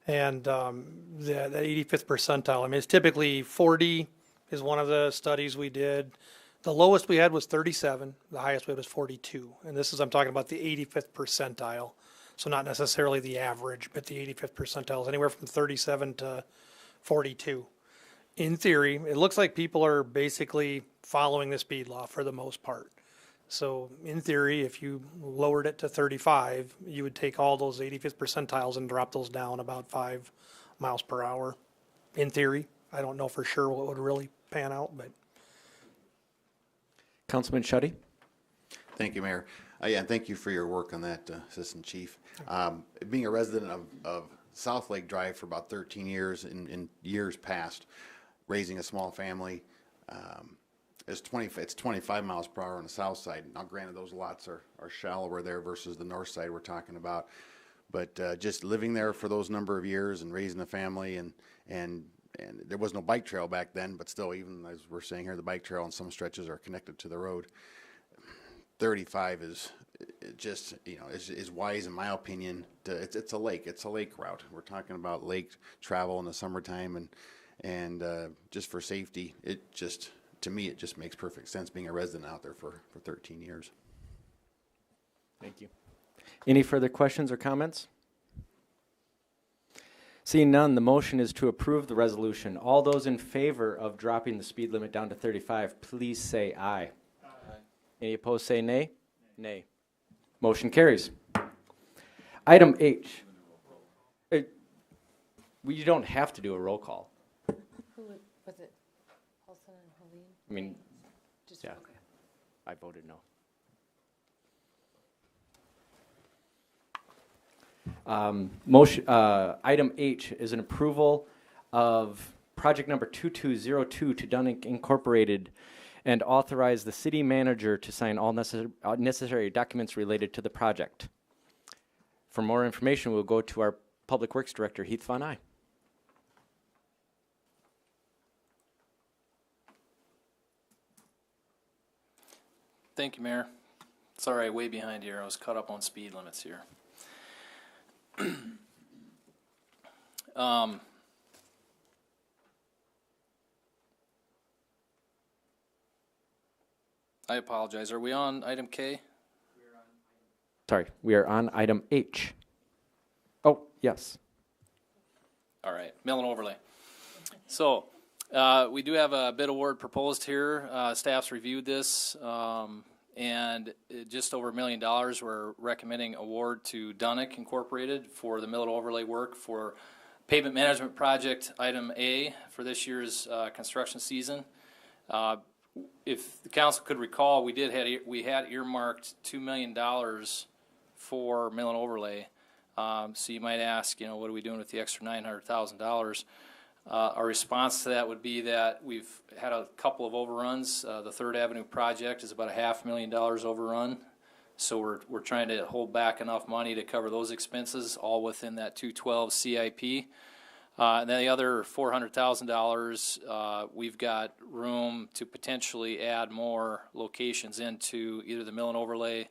And the 85th percentile, I mean, it's typically 40 is one of the studies we did. The lowest we had was 37. The highest we had was 42. And I'm talking about the 85th percentile. So not necessarily the average, but the 85th percentile is anywhere from 37 to 42. In theory, it looks like people are basically following the speed law for the most part. So in theory, if you lowered it to 35, you would take all those 85th percentiles and drop those down about 5 miles per hour. In theory, I don't know for sure what would really pan out, but. Councilman Schutte. Thank you, Mayor. And thank you for your work on that, Assistant Chief. Being a resident of South Lake Drive for about 13 years, in years past, raising a small family, it's 25 miles per hour on the south side. Now, granted, those lots are shallower there versus the north side we're talking about. But just living there for those number of years and raising a family, and there was no bike trail back then, but still, even as we're saying here, the bike trail on some stretches are connected to the road. 35 is just, is wise in my opinion. It's a lake route. We're talking about lake travel in the summertime, and just for safety, to me, it just makes perfect sense being a resident out there for 13 years. Thank you. Any further questions or comments? Seeing none, the motion is to approve the resolution. All those in favor of dropping the speed limit down to 35, please say aye. Aye. Any opposed, say nay. Nay. Motion carries. Item H. You don't have to do a roll call. Who was it? Paulson and Helene? I mean, Just, yeah. okay. I voted no. Item H is an approval of project number 2202 to Dunning Incorporated, and authorize the city manager to sign all necessary documents related to the project. For more information, we'll go to our Public Works Director, Heath Von Eye. Thank you, Mayor. Sorry, way behind here. I was caught up on speed limits here. I apologize. Are we on item K? Sorry, we are on item H. Oh, yes. All right, mill and overlay. So we do have a bid award proposed here. Staff's reviewed this, and just over $1 million. We're recommending award to Dunick Incorporated for the mill and overlay work for pavement management project item A for this year's construction season. If the council could recall, we had earmarked $2 million for mill and overlay. So you might ask, what are we doing with the extra $900,000? Our response to that would be that we've had a couple of overruns. The 3rd Avenue project is about a $500,000 overrun. So we're trying to hold back enough money to cover those expenses, all within that 212 CIP. And then the other $400,000, we've got room to potentially add more locations into either the mill and overlay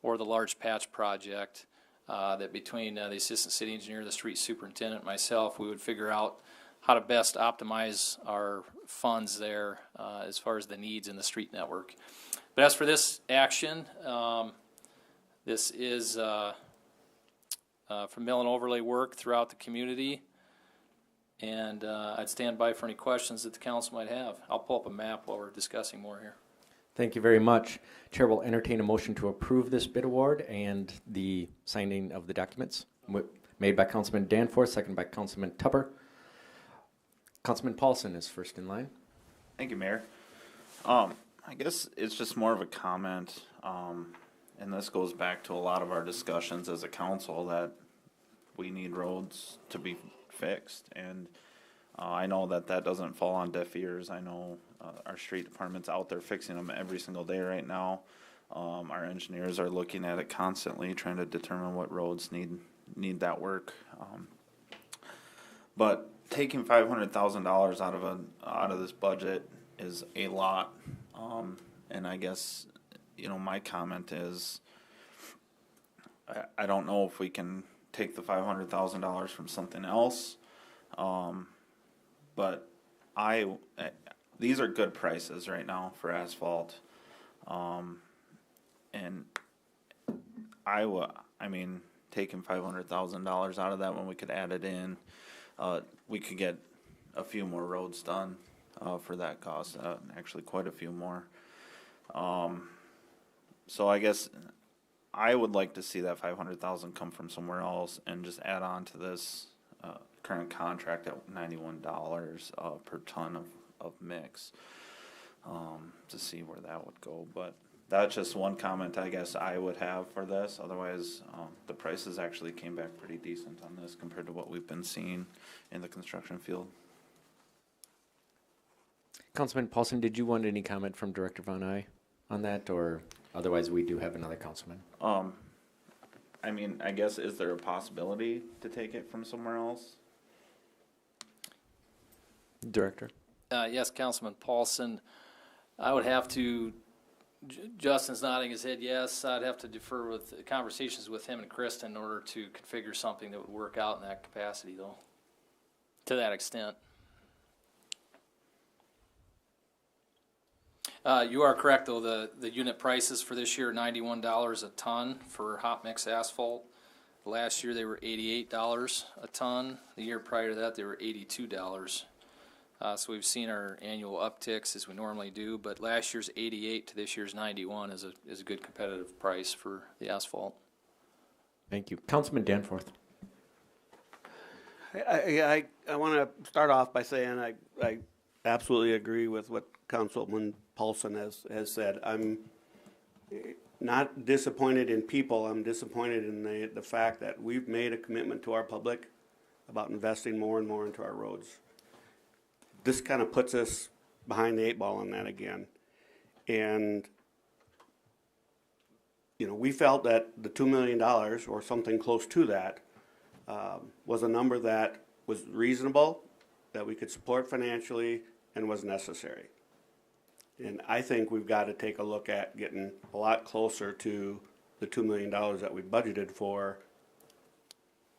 or the large patch project. That between the assistant city engineer, the street superintendent, and myself, we would figure out how to best optimize our funds there as far as the needs in the street network. But as for this action, this is for mill and overlay work throughout the community. And I'd stand by for any questions that the council might have. I'll pull up a map while we're discussing more here. Thank you very much. Chair will entertain a motion to approve this bid award and the signing of the documents. Made by Councilman Danforth, seconded by Councilman Tupper. Councilman Paulson is first in line. Thank you, Mayor. I guess it's just more of a comment, and this goes back to a lot of our discussions as a council that we need roads to be fixed, and I know that doesn't fall on deaf ears. I know our street department's out there fixing them every single day right now. Our engineers are looking at it constantly, trying to determine what roads need that work. But taking $500,000 out of this budget is a lot, and I guess my comment is I don't know if we can take the $500,000 from something else, but these are good prices right now for asphalt, and taking $500,000 out of that when we could add it in, we could get a few more roads done for that cost, actually quite a few more. So I guess I would like to see that $500,000 come from somewhere else and just add on to this current contract at $91 per ton of mix to see where that would go. But that's just one comment I guess I would have for this. Otherwise, the prices actually came back pretty decent on this compared to what we've been seeing in the construction field. Councilman Paulson, did you want any comment from Director Von Eye on that, or otherwise we do have another councilman? I guess, is there a possibility to take it from somewhere else? Director? Yes, Councilman Paulson. I would have to, Justin's nodding his head yes, I'd have to defer with conversations with him and Kristen in order to configure something that would work out in that capacity, though, to that extent. You are correct, though. The unit prices for this year are $91 a ton for hot mix asphalt. Last year they were $88 a ton. The year prior to that they were $82. So we've seen our annual upticks as we normally do, but last year's 88 to this year's 91 is a good competitive price for the asphalt. Thank you. Councilman Danforth. I want to start off by saying I absolutely agree with what Councilman Paulson has said. I'm not disappointed in people. I'm disappointed in the fact that we've made a commitment to our public about investing more and more into our roads. This kind of puts us behind the 8 ball on that again. And, we felt that the $2 million or something close to that was a number that was reasonable, that we could support financially, and was necessary. And I think we've got to take a look at getting a lot closer to the $2 million that we budgeted for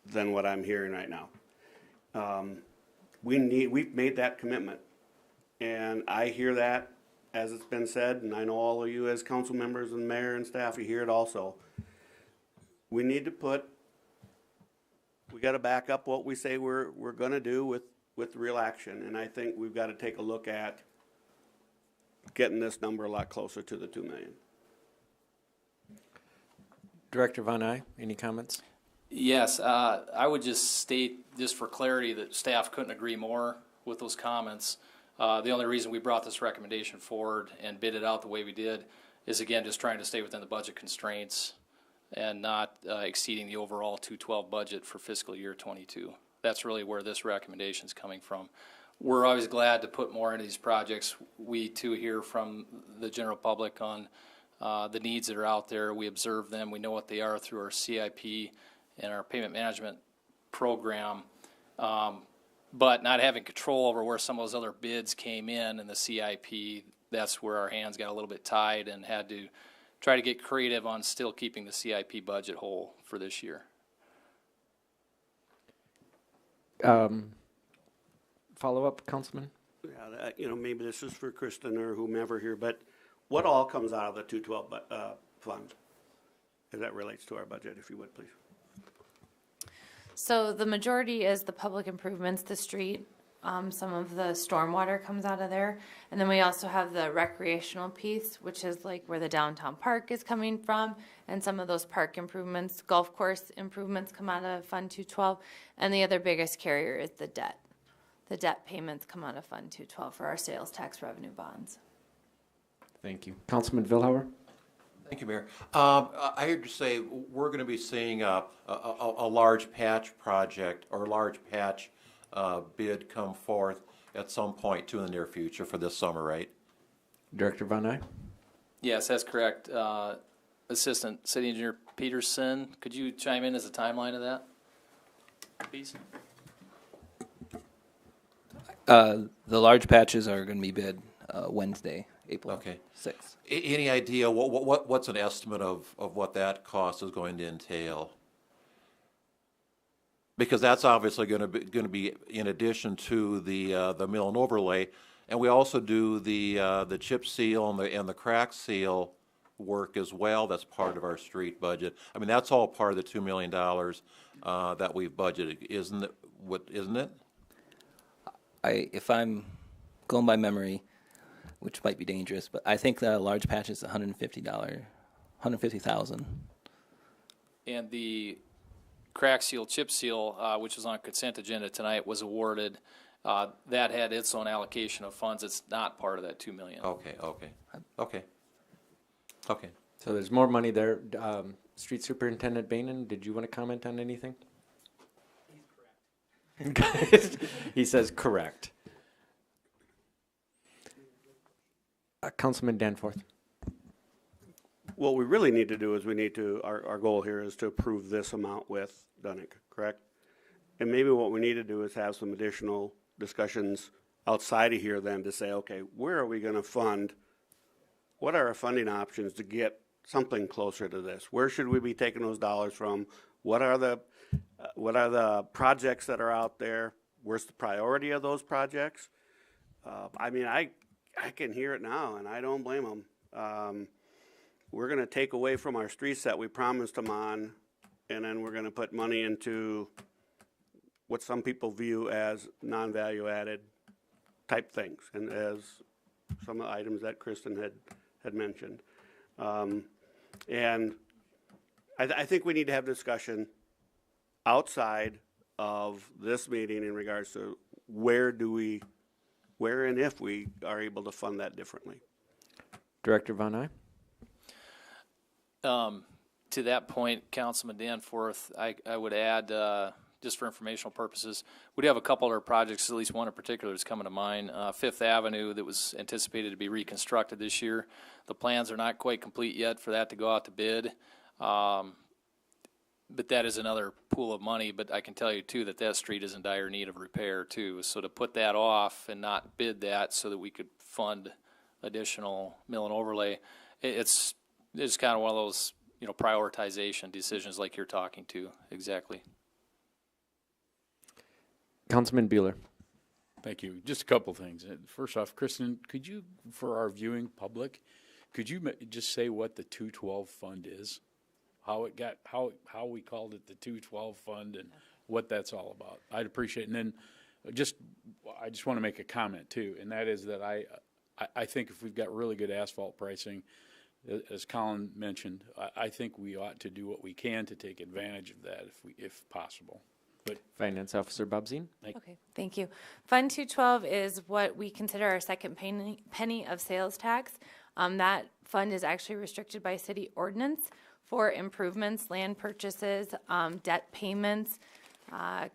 than what I'm hearing right now. We've made that commitment. And I hear that as it's been said, and I know all of you as council members and mayor and staff, you hear it also. We need to we gotta back up what we say we're gonna do with real action. And I think we've gotta take a look at getting this number a lot closer to the 2 million. Director Von Eye, any comments? Yes, I would just state, just for clarity, that staff couldn't agree more with those comments. The only reason we brought this recommendation forward and bid it out the way we did is, again, just trying to stay within the budget constraints and not exceeding the overall 212 budget for fiscal year 22. That's really where this recommendation is coming from. We're always glad to put more into these projects. We too hear from the general public on the needs that are out there. We observe them. We know what they are through our CIP and our payment management program. But not having control over where some of those other bids came in the CIP, that's where our hands got a little bit tied and had to try to get creative on still keeping the CIP budget whole for this year. Follow up, Councilman? Yeah, maybe this is for Kristen or whomever here, but what all comes out of the 212 fund as that relates to our budget, if you would, please? So the majority is the public improvements, the street. Some of the stormwater comes out of there. And then we also have the recreational piece, which is like where the downtown park is coming from. And some of those park improvements, golf course improvements come out of Fund 212. And the other biggest carrier is the debt. The debt payments come out of Fund 212 for our sales tax revenue bonds. Thank you. Councilman Vilhauer? Thank you, Mayor. I heard you say we're going to be seeing a large patch project or large patch bid come forth at some point too in the near future for this summer, right? Director Von Eye? Yes, that's correct. Assistant City Engineer Peterson, could you chime in as a timeline of that, please? The large patches are going to be bid Wednesday, April 6th. Any idea what's an estimate of what that cost is going to entail? Because that's obviously going to be in addition to the mill and overlay, and we also do the chip seal and the crack seal work as well. That's part of our street budget. I mean, that's all part of the $2 million that we've budgeted, isn't it? Isn't it? If I'm going by memory, which might be dangerous, but I think the large patch is $150,000. And the crack seal, chip seal, which was on consent agenda tonight, was awarded. That had its own allocation of funds. It's not part of that $2 million. Okay. So there's more money there. Street Superintendent Bainan, did you want to comment on anything? He's correct. He says correct. Councilman Danforth. What we really need to do is our goal here is to approve this amount with Dunnick, correct? And maybe what we need to do is have some additional discussions outside of here then to say, okay, where are we going to fund? What are our funding options to get something closer to this? Where should we be taking those dollars from? What are the projects that are out there? Where's the priority of those projects? I mean, I can hear it now, and I don't blame them. We're going to take away from our streets that we promised them on, and then we're going to put money into what some people view as non-value added type things, and as some of the items that Kristen had mentioned. And I think we need to have discussion outside of this meeting in regards to where and if we are able to fund that differently. Director Von Eye? To that point, Councilman Danforth, I would add, just for informational purposes, we do have a couple other projects, at least one in particular that's coming to mind. Fifth Avenue that was anticipated to be reconstructed this year. The plans are not quite complete yet for that to go out to bid. But that is another pool of money, but I can tell you too that street is in dire need of repair too. So to put that off and not bid that so that we could fund additional mill and overlay, it's kind of one of those, prioritization decisions like you're talking to. Exactly. Councilman Bueller. Thank you. Just a couple things. First off, Kristen, could you, for our viewing public, could you just say what the 212 fund is? How it got, how we called it the 212 fund and what that's all about? I'd appreciate it. And then I just want to make a comment too, and that is that I think if we've got really good asphalt pricing, as Colin mentioned, I think we ought to do what we can to take advantage of that if possible. But Finance Officer Bob Zine. Okay, thank you. Fund 212 is what we consider our second penny of sales tax. That fund is actually restricted by city ordinance for improvements, land purchases, debt payments,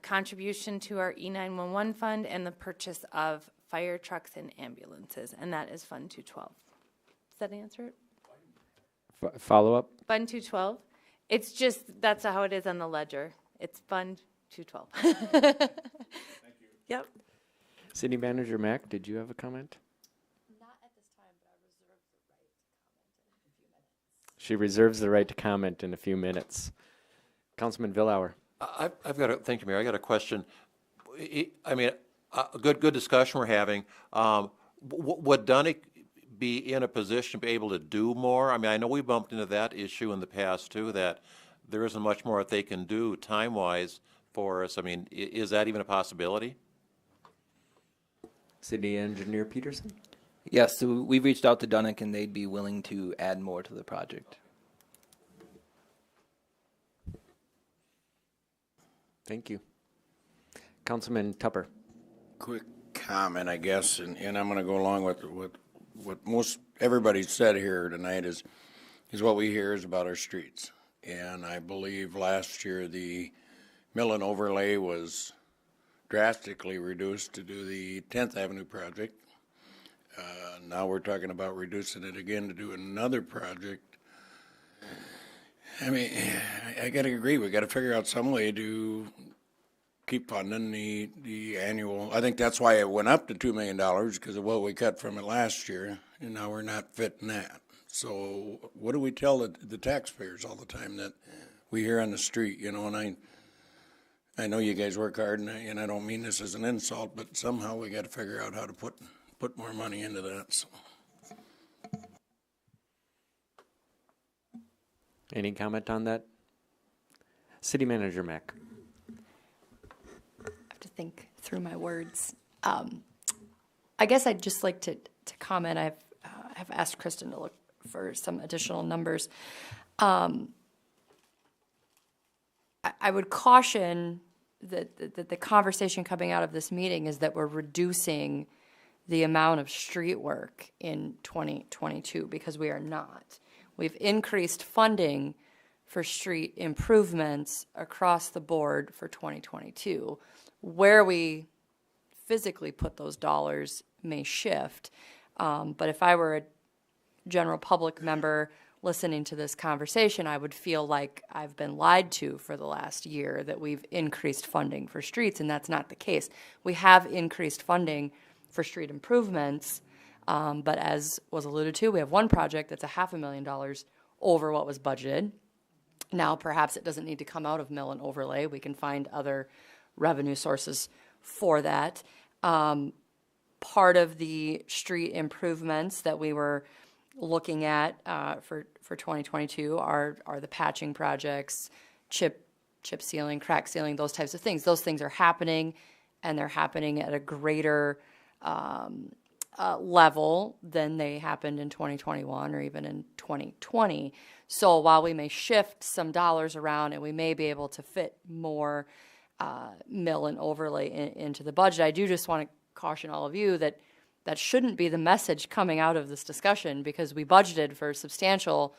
contribution to our E911 fund, and the purchase of fire trucks and ambulances, and that is Fund 212. Does that answer it? Follow up. Fund 212. It's just, that's how it is on the ledger. It's Fund 212. Thank you. Yep. City Manager Mack, did you have a comment? Not at this time, but I reserve the right to comment in a few minutes. She reserves the right to comment in a few minutes. Councilman Villauer. I've got a, thank you, Mayor. I got a question. I mean, a good discussion we're having. Would Dunnick be in a position to be able to do more? I mean, I know we bumped into that issue in the past too, that there isn't much more that they can do time-wise for us. I mean, is that even a possibility? City Engineer Peterson. Yes, so we've reached out to Dunnick and they'd be willing to add more to the project. Thank you. Councilman Tupper. Quick comment, I guess, and I'm going to go along with what most everybody said here tonight is what we hear is about our streets. And I believe last year the mill and overlay was drastically reduced to do the 10th Avenue project. Now we're talking about reducing it again to do another project. I mean, I got to agree. We got to figure out some way to keep funding the annual. I think that's why it went up to $2 million because of what we cut from it last year, and now we're not fitting that. So what do we tell the taxpayers all the time that we hear on the street? You know, and I know you guys work hard, and I don't mean this as an insult, but somehow we got to figure out how to put more money into that. So. Any comment on that? City Manager Mack. I have to think through my words. I guess I'd just like to comment. I have asked Kristen to look for some additional numbers. I would caution that the conversation coming out of this meeting is that we're reducing the amount of street work in 2022 because we are not. We've increased funding for street improvements across the board for 2022. Where we physically put those dollars may shift, but if I were a general public member listening to this conversation, I would feel like I've been lied to for the last year that we've increased funding for streets, and that's not the case. We have increased funding for street improvements, but as was alluded to, we have one project that's $500,000 over what was budgeted. Now, perhaps it doesn't need to come out of mill and overlay. We can find other revenue sources for that. Part of the street improvements that we were looking at for 2022 are the patching projects, chip sealing, crack sealing, those types of things. Those things are happening, and they're happening at a greater level than they happened in 2021 or even in 2020. So while we may shift some dollars around and we may be able to fit more mill and overlay into the budget, I do just want to caution all of you that that shouldn't be the message coming out of this discussion, because we budgeted for substantial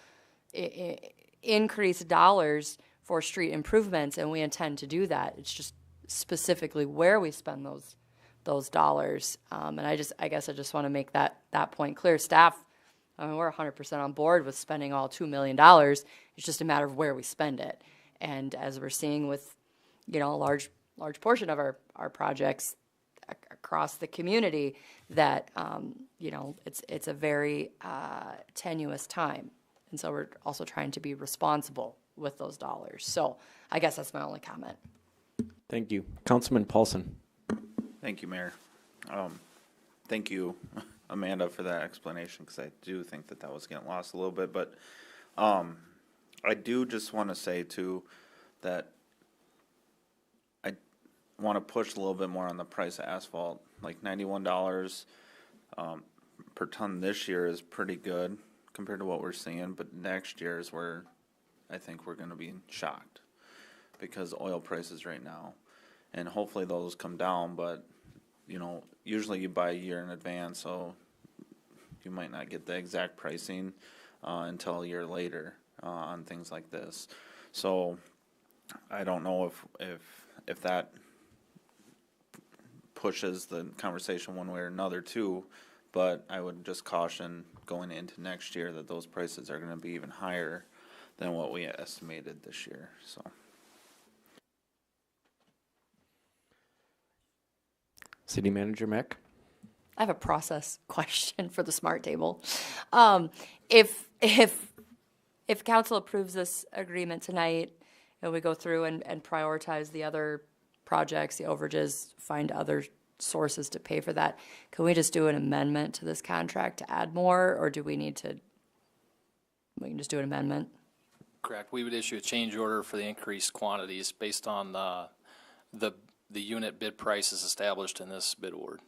increased dollars for street improvements, and we intend to do that. It's just specifically where we spend those dollars. And I guess I just want to make that point clear. Staff, I mean, we're 100% on board with spending all $2 million. It's just a matter of where we spend it. And as we're seeing with, a large portion of our projects across the community, that, it's a very tenuous time. And so we're also trying to be responsible with those dollars. So I guess that's my only comment. Thank you. Councilman Paulson. Thank you, Mayor. Thank you, Amanda, for that explanation, because I do think that that was getting lost a little bit. But I do just want to say, too, that I want to push a little bit more on the price of asphalt. Like $91 per ton this year is pretty good compared to what we're seeing, but next year is where I think we're going to be shocked because oil prices right now. And hopefully those come down, but you know, usually you buy a year in advance, so you might not get the exact pricing until a year later on things like this. So I don't know if that pushes the conversation one way or another too, but I would just caution going into next year that those prices are going to be even higher than what we estimated this year. So. City Manager Mack. I have a process question for the smart table. If council approves this agreement tonight, and we go through and prioritize the other projects, the overages, find other sources to pay for that, can we just do an amendment to this contract to add more, or do we need to? We can just do an amendment. Correct. We would issue a change order for the increased quantities based on the unit bid prices established in this bid award.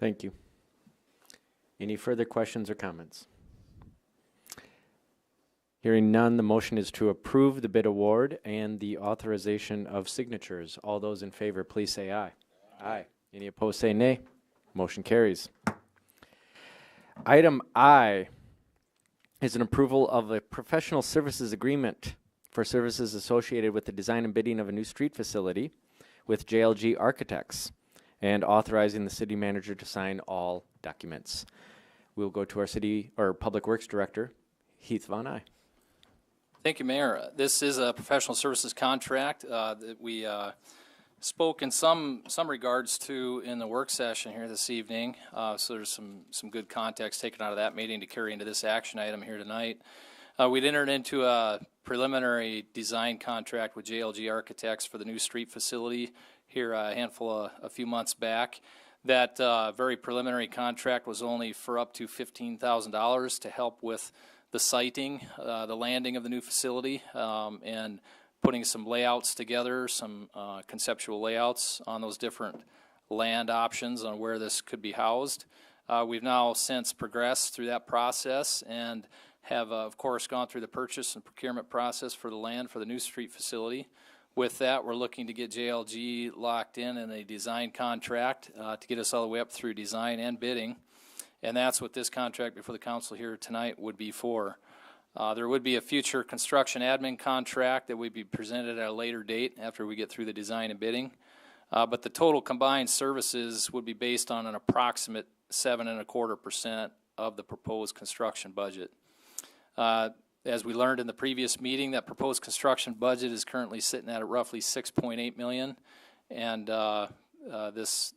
Thank you. Any further questions or comments? Hearing none, the motion is to approve the bid award and the authorization of signatures. All those in favor, please say aye. Aye. Any opposed, say nay. Motion carries. Item I is an approval of a professional services agreement for services associated with the design and bidding of a new street facility with JLG Architects, and authorizing the city manager to sign all documents. We'll go to our city or public works director, Heath Von Eye. Thank you, Mayor. This is a professional services contract that we spoke in some regards to in the work session here this evening. So there's some good context taken out of that meeting to carry into this action item here tonight. We'd entered into a preliminary design contract with JLG Architects for the new street facility here a few months back. That very preliminary contract was only for up to $15,000 to help with the siting, the landing of the new facility, and putting some layouts together, some conceptual layouts on those different land options on where this could be housed. We've now since progressed through that process and have, of course, gone through the purchase and procurement process for the land for the new street facility. With that, we're looking to get JLG locked in a design contract to get us all the way up through design and bidding. And that's what this contract before the council here tonight would be for. There would be a future construction admin contract that would be presented at a later date after we get through the design and bidding. But the total combined services would be based on an approximate 7.25% of the proposed construction budget. As we learned in the previous meeting, that proposed construction budget is currently sitting at roughly $6.8 million, and this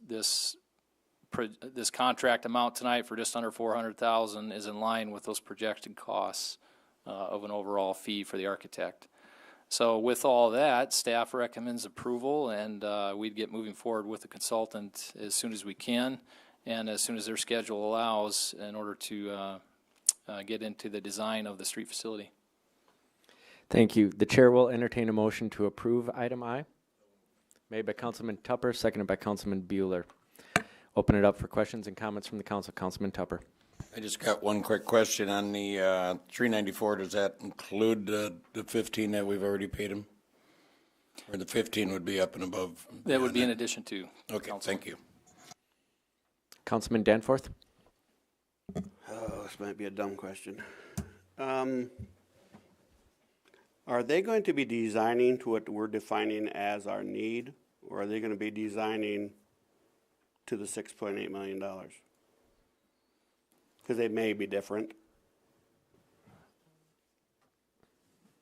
contract amount tonight for just under $400,000 is in line with those projected costs of an overall fee for the architect. So with all that, staff recommends approval, and we'd get moving forward with the consultant as soon as we can and as soon as their schedule allows in order to get into the design of the street facility. Thank you. The chair will entertain a motion to approve item I. Made by Councilman Tupper, seconded by Councilman Bueller. Open it up for questions and comments from the council. Councilman Tupper. I just got one quick question on the 394. Does that include the 15 that we've already paid him? Or the 15 would be up and above? That would be in addition to. Okay, thank you. Councilman Danforth. Oh, this might be a dumb question. Are they going to be designing to what we're defining as our need, or are they going to be designing to the $6.8 million? Because they may be different.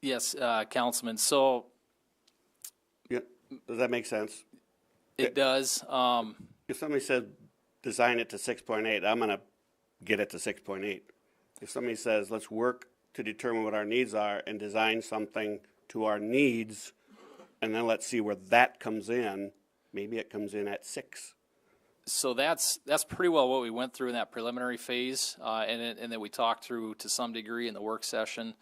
Yes, Councilman. So, yeah, does that make sense? It does. If somebody says design it to 6.8, I'm going to get it to 6.8. If somebody says let's work to determine what our needs are and design something to our needs, and then let's see where that comes in, maybe it comes in at 6. So that's pretty well what we went through in that preliminary phase, and that we talked through to some degree in the work session.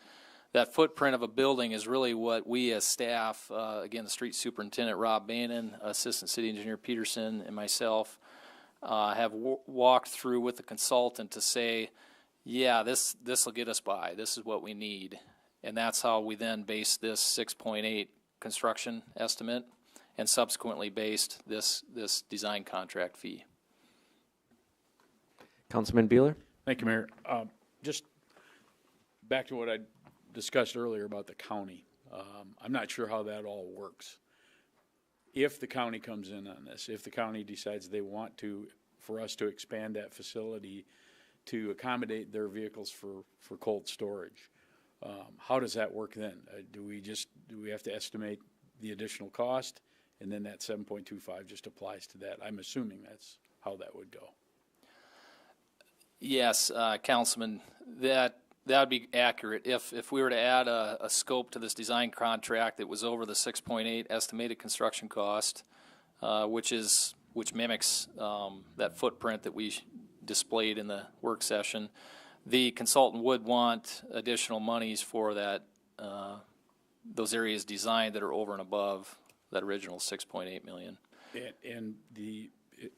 That footprint of a building is really what we as staff, again, the street superintendent Rob Bannon, assistant city engineer Peterson, and myself have walked through with the consultant to say, yeah, this will get us by. This is what we need, and that's how we then based this 6.8 construction estimate, and subsequently based this design contract fee. Councilman Bueller? Thank you, Mayor. Just back to what I discussed earlier about the county. I'm not sure how that all works. If the county comes in on this, if the county decides they want for us to expand that facility to accommodate their vehicles for cold storage, how does that work then? Do we have to estimate the additional cost, and then that 7.25 just applies to that? I'm assuming that's how that would go. Yes, Councilman, that would be accurate. If we were to add a scope to this design contract that was over the 6.8 estimated construction cost, which mimics that footprint that we displayed in the work session, the consultant would want additional monies for that those areas designed that are over and above that original 6.8 million. And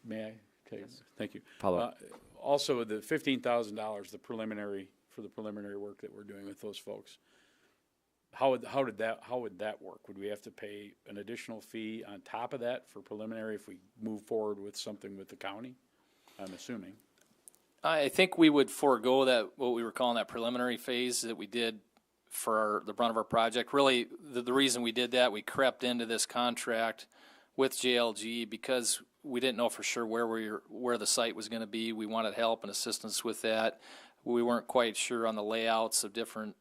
may I? Okay, thank you. Follow up. Also, the $15,000, the preliminary work that we're doing with those folks. How would that work? Would we have to pay an additional fee on top of that for preliminary if we move forward with something with the county? I'm assuming. I think we would forego that, what we were calling that preliminary phase that we did for the brunt of our project. Really, the reason we did that, we crept into this contract with JLG because we didn't know for sure where the site was going to be. We wanted help and assistance with that. We weren't quite sure on the layouts of different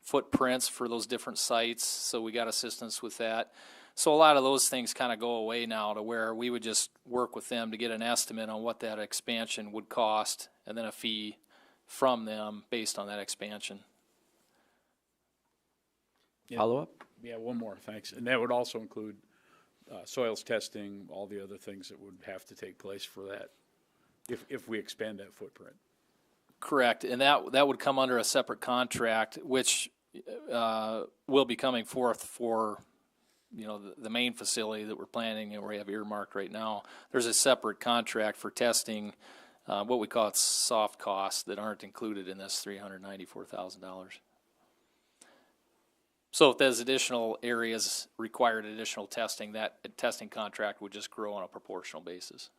footprints for those different sites, so we got assistance with that. So a lot of those things kind of go away now, to where we would just work with them to get an estimate on what that expansion would cost, and then a fee from them based on that expansion. Yeah. Follow up? Yeah, one more, thanks. And that would also include soils testing, all the other things that would have to take place for that, if we expand that footprint. Correct, and that would come under a separate contract, which will be coming forth for the main facility that we're planning and we have earmarked right now. There's a separate contract for testing, what we call soft costs that aren't included in this $394,000. So if there's additional areas required additional testing, that testing contract would just grow on a proportional basis.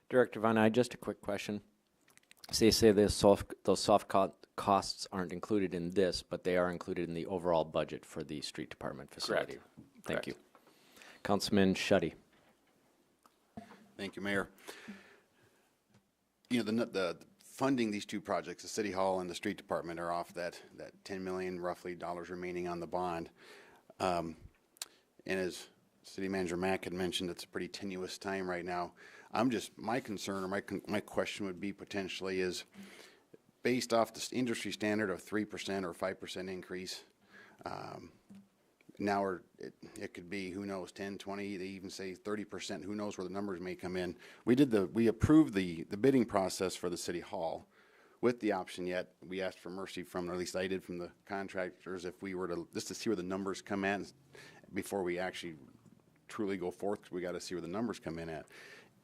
Director Von Eyde, just a quick question. So you say those soft costs aren't included in this, but they are included in the overall budget for the street department facility. Correct. Thank Correct. you. Councilman Schutte. Thank you, Mayor. The funding these two projects, the City Hall and the Street Department, are off that $10 million roughly dollars remaining on the bond. And as City Manager Mack had mentioned, it's a pretty tenuous time right now. My concern, or my question would be potentially is, based off the industry standard of 3% or 5% increase, now it could be, who knows, 10, 20, they even say 30%, who knows where the numbers may come in. We approved the bidding process for the City Hall with the option, yet we asked for mercy from, or at least I did, from the contractors, if we were to, just to see where the numbers come in before we actually truly go forth, because we got to see where the numbers come in at.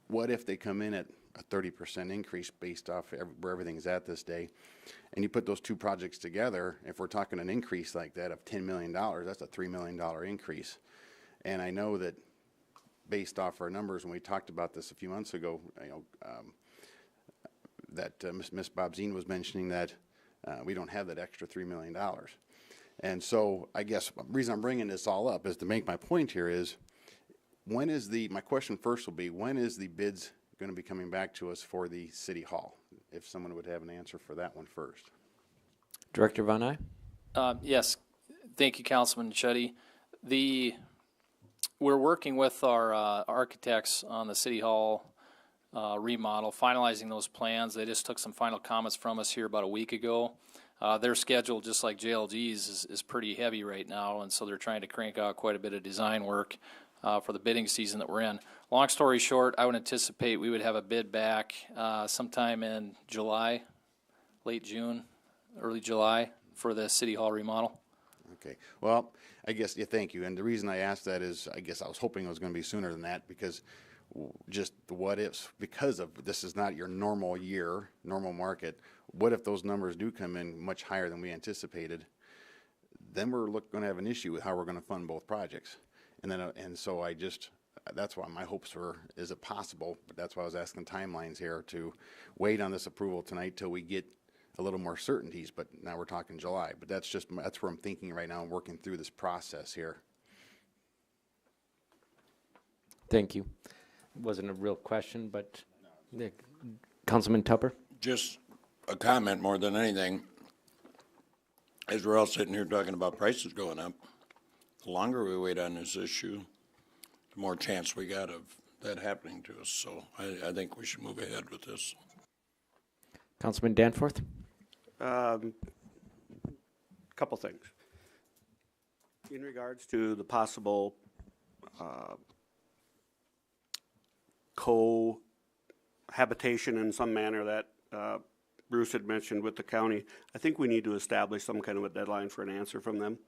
What if they come in at a 30% increase based off where everything's at this day, and you put those two projects together? If we're talking an increase like that of $10 million, that's a $3 million increase. And I know that based off our numbers, when we talked about this a few months ago, that Ms. Bobzine was mentioning that we don't have that extra $3 million. And so I guess the reason I'm bringing this all up is to make my point here is, my question first will be, when is the bids going to be coming back to us for the City Hall? If someone would have an answer for that one first. Director Von Eyde? Yes, thank you, Councilman Schutte. We're working with our architects on the City Hall remodel, finalizing those plans. They just took some final comments from us here about a week ago. Their schedule, just like JLG's, is pretty heavy right now, and so they're trying to crank out quite a bit of design work. for the bidding season that we're in. Long story short, I would anticipate we would have a bid back sometime in July, late June, early July for the City Hall remodel. Okay, well, I guess, yeah, thank you. And the reason I asked that is, I guess I was hoping it was going to be sooner than that, because just the what ifs, because of this is not your normal year, normal market. What if those numbers do come in much higher than we anticipated? Then we're going to have an issue with how we're going to fund both projects. And then, and so I just, that's why my hopes were, is it possible? But that's why I was asking timelines here to wait on this approval tonight till we get a little more certainties. But now we're talking July. But that's just, that's where I'm thinking right now, working through this process here. Thank you. Wasn't a real question, but Councilman Tupper? Just a comment more than anything. As we're all sitting here talking about prices going up, the longer we wait on this issue, the more chance we got of that happening to us. So I think we should move ahead with this. Councilman Danforth? Couple things. In regards to the possible cohabitation in some manner that Bruce had mentioned with the county, I think we need to establish some kind of a deadline for an answer from them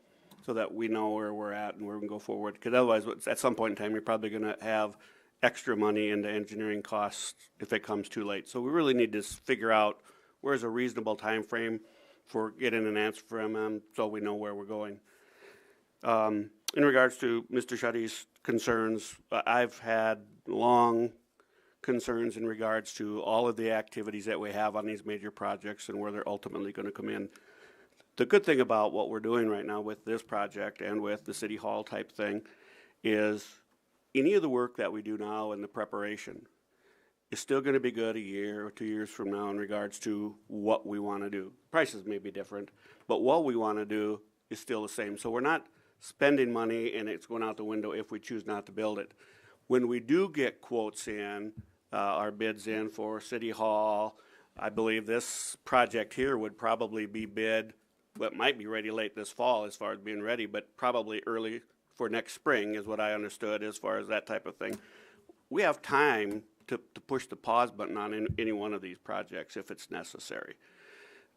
so that we know where we're at and where we can go forward. Because otherwise, at some point in time, you're probably going to have extra money into engineering costs if it comes too late. So we really need to figure out where's a reasonable time frame for getting an answer from them so we know where we're going. In regards to Mr. Shuddy's concerns, I've had long concerns in regards to all of the activities that we have on these major projects and where they're ultimately going to come in. The good thing about what we're doing right now with this project and with the City Hall type thing is any of the work that we do now in the preparation is still going to be good a year or 2 years from now in regards to what we want to do. Prices may be different, but what we want to do is still the same. So we're not spending money and it's going out the window if we choose not to build it. When we do get quotes in, our bids in for City Hall, I believe this project here would probably be bid, well, it might be ready late this fall as far as being ready, but probably early for next spring is what I understood as far as that type of thing. We have time to push the pause button on any one of these projects if it's necessary.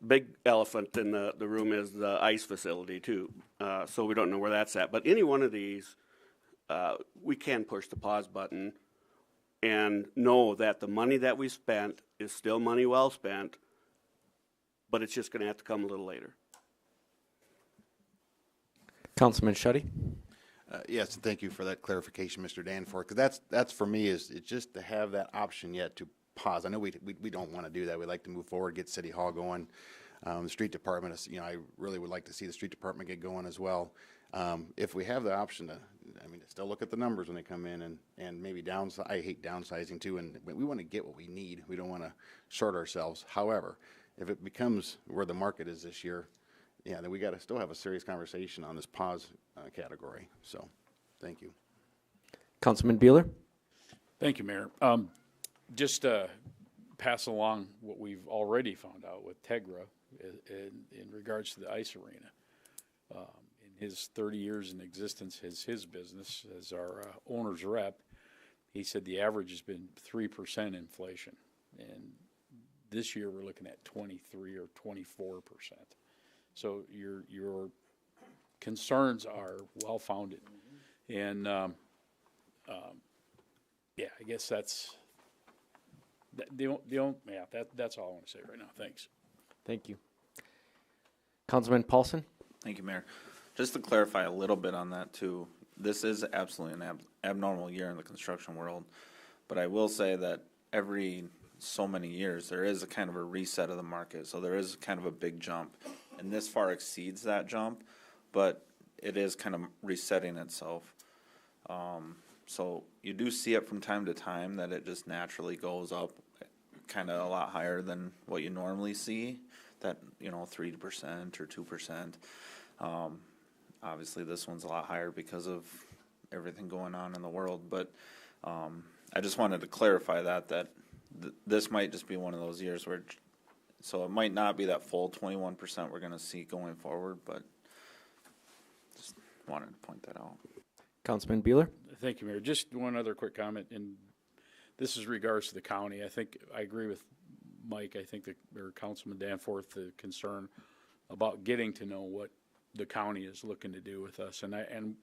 Big elephant in the room is the ice facility too, so we don't know where that's at. But any one of these, we can push the pause button and know that the money that we spent is still money well spent, but it's just going to have to come a little later. Councilman Shuddy? Yes, and thank you for that clarification, Mr. Danforth, because that's for me is it's just to have that option yet to pause. I know we don't want to do that. We'd like to move forward, get City Hall going. The street department is, I really would like to see the street department get going as well. If we have the option to, still look at the numbers when they come in and maybe downsize. I hate downsizing too, and we want to get what we need. We don't want to short ourselves. However, if it becomes where the market is this year, yeah, then we got to still have a serious conversation on this pause category. So, thank you. Councilman Bueller? Thank you, Mayor. Just pass along what we've already found out with Tegra in regards to the ice arena. In his 30 years in existence, his business as our owner's rep, he said the average has been 3% inflation, and this year we're looking at 23 or 24%. So your concerns are well founded, and yeah, I guess that's that's all I want to say right now. Thanks. Thank you. Councilman Paulson? Thank you, Mayor. Just to clarify a little bit on that too, this is absolutely an abnormal year in the construction world, but I will say that every so many years there is a kind of a reset of the market, so there is kind of a big jump, and this far exceeds that jump, but it is kind of resetting itself. So you do see it from time to time that it just naturally goes up kind of a lot higher than what you normally see, that 3% or 2%. Obviously this one's a lot higher because of everything going on in the world, but I just wanted to clarify that this might just be one of those years where, so it might not be that full 21% we're going to see going forward, but just wanted to point that out. Councilman Bueller? Thank you, Mayor. Just one other quick comment, and this is regards to the county. I think I agree with Mike. I think or Councilman Danforth, the concern about getting to know what the county is looking to do with us. And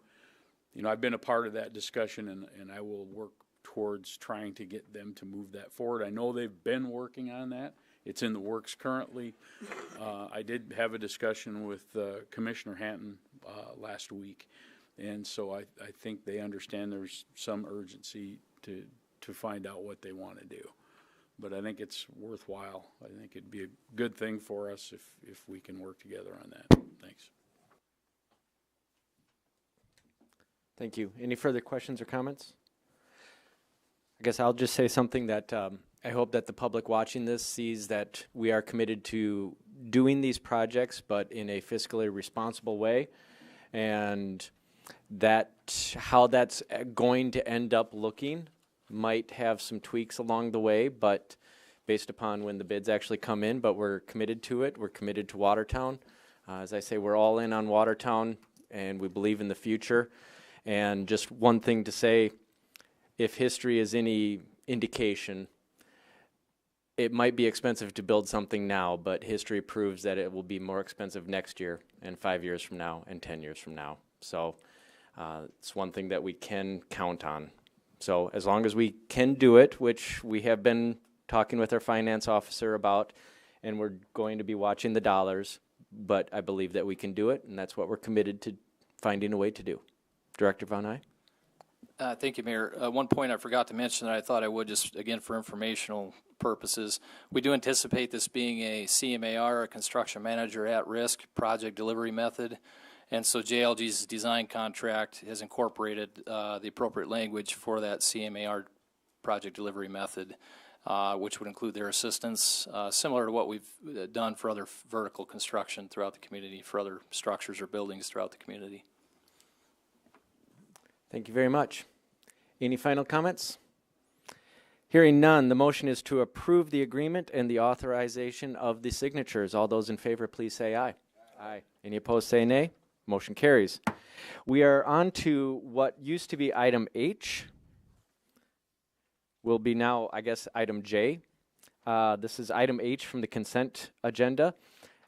you know, I've been a part of that discussion, and I will work towards trying to get them to move that forward. I know they've been working on that. It's in the works currently. I did have a discussion with Commissioner Hanton last week, and so I think they understand there's some urgency to find out what they want to do. But I think it's worthwhile. I think it'd be a good thing for us if we can work together on that. Thanks. Thank you. Any further questions or comments? I guess I'll just say something that I hope that the public watching this sees that we are committed to doing these projects, but in a fiscally responsible way, and that how that's going to end up looking might have some tweaks along the way, but based upon when the bids actually come in, but we're committed to it. We're committed to Watertown. As I say, we're all in on Watertown, and we believe in the future. And just one thing to say, if history is any indication, it might be expensive to build something now, but history proves that it will be more expensive next year and 5 years from now and 10 years from now. So it's one thing that we can count on. So as long as we can do it, which we have been talking with our finance officer about, and we're going to be watching the dollars, but I believe that we can do it, and that's what we're committed to finding a way to do. Director Von Eye? Thank you, Mayor. One point I forgot to mention that I thought I would, just again for informational purposes. We do anticipate this being a CMAR, a construction manager at risk project delivery method. And so JLG's design contract has incorporated the appropriate language for that CMAR project delivery method, which would include their assistance, similar to what we've done for other vertical construction throughout the community, for other structures or buildings throughout the community. Thank you very much. Any final comments? Hearing none, the motion is to approve the agreement and the authorization of the signatures. All those in favor, please say aye. Aye. Any opposed, say nay. Motion carries. We are on to what used to be item H. Will be now, I guess, item J. This is item H from the consent agenda.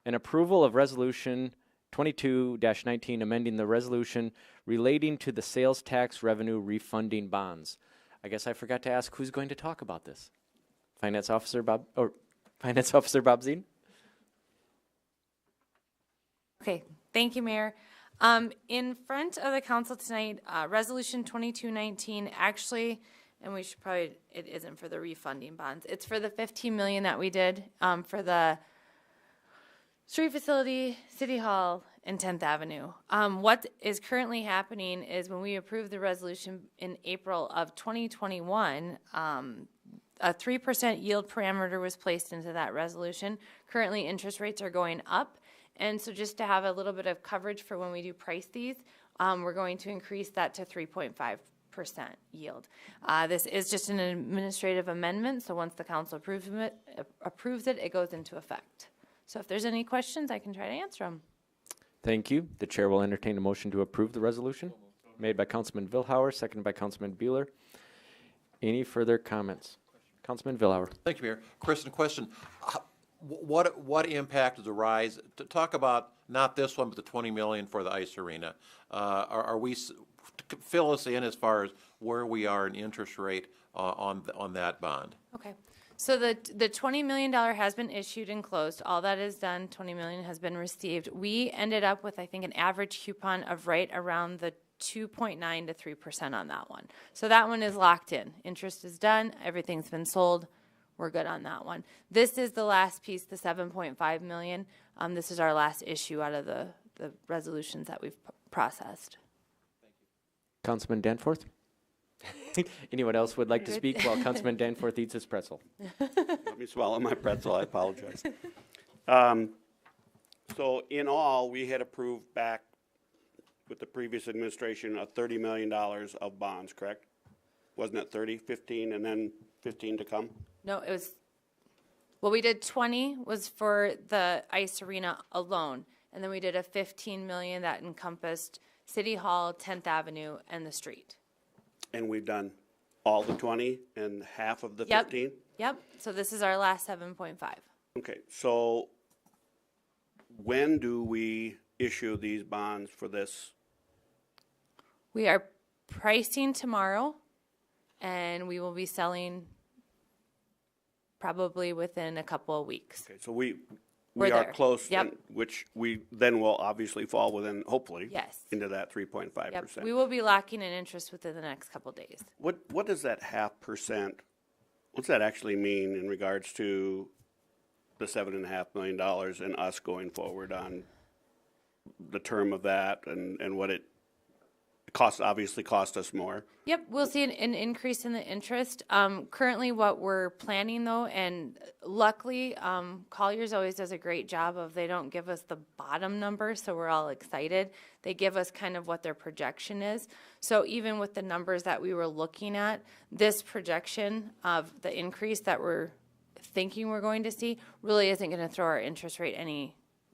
An approval of resolution 22-19, amending the resolution relating to the sales tax revenue refunding bonds. I guess I forgot to ask who's going to talk about this. Finance Officer Bob Zine? Okay, thank you, Mayor. In front of the council tonight, resolution 2219 actually, and we should probably, it isn't for the refunding bonds. It's for the $15 million that we did for the street facility, City Hall, and 10th Avenue. What is currently happening is when we approved the resolution in April of 2021, a 3% yield parameter was placed into that resolution. Currently, interest rates are going up. And so just to have a little bit of coverage for when we do price these, we're going to increase that to 3.5% yield. This is just an administrative amendment, so once the council approves it, it goes into effect. So if there's any questions, I can try to answer them. Thank you. The chair will entertain a motion to approve the resolution. Made by Councilman Vilhauer, seconded by Councilman Bueller. Any further comments? Councilman Vilhauer. Thank you, Mayor. Kristen, question. What impact does the rise, to talk about not this one, but the $20 million for the ice arena, are we, fill us in as far as where we are in interest rate on that bond? Okay. So the $20 million has been issued and closed. All that is done, $20 million has been received. We ended up with, I think, an average coupon of right around the 2.9 to 3% on that one. So that one is locked in. Interest is done. Everything's been sold. We're good on that one. This is the last piece, the $7.5 million. This is our last issue out of the resolutions that we've processed. Councilman Danforth? Anyone else would like to speak while Councilman Danforth eats his pretzel? Let me swallow my pretzel. I apologize. So in all, we had approved back with the previous administration of $30 million of bonds, correct? Wasn't it 30, 15, and then 15 to come? No, it was, well, we did 20 was for the ice arena alone, and then we did a 15 million that encompassed City Hall, 10th Avenue, and the street. And we've done all the 20 and half of the Yep. 15? Yep, so this is our last 7.5. Okay, so when do we issue these bonds for this? We are pricing tomorrow, and we will be selling probably within a couple of weeks. Okay, so we We're are there. close, Yep. and- which we then will obviously fall within, hopefully. Yes. Into that 3.5%. Yep, we will be locking in interest within the next couple of days. What does that 0.5%, what's that actually mean in regards to the $7.5 million and us going forward on the term of that and what it costs, obviously cost us more? Yep, we'll see an increase in the interest. Currently, what we're planning though, and luckily, Collier's always does a great job of, they don't give us the bottom number, so we're all excited. They give us kind of what their projection is. So even with the numbers that we were looking at, this projection of the increase that we're thinking we're going to see really isn't going to throw our interest rate any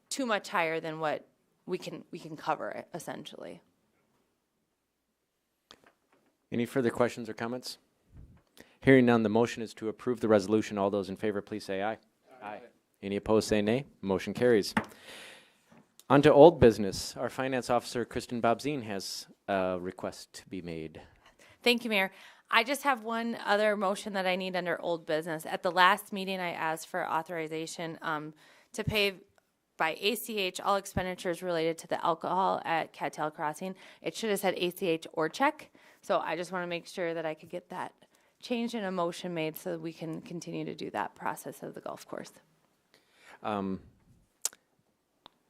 too much higher than what we can cover, essentially. Any further questions or comments? Hearing none, the motion is to approve the resolution. All those in favor, please say aye. Aye. Any opposed, say nay. Motion carries. On to old business. Our finance officer, Kristen Bobzine, has a request to be made. Thank you, Mayor. I just have one other motion that I need under old business. At the last meeting, I asked for authorization to pay by ACH all expenditures related to the alcohol at Cattail Crossing. It should have said ACH or check. So I just want to make sure that I could get that changed and a motion made so that we can continue to do that process of the golf course.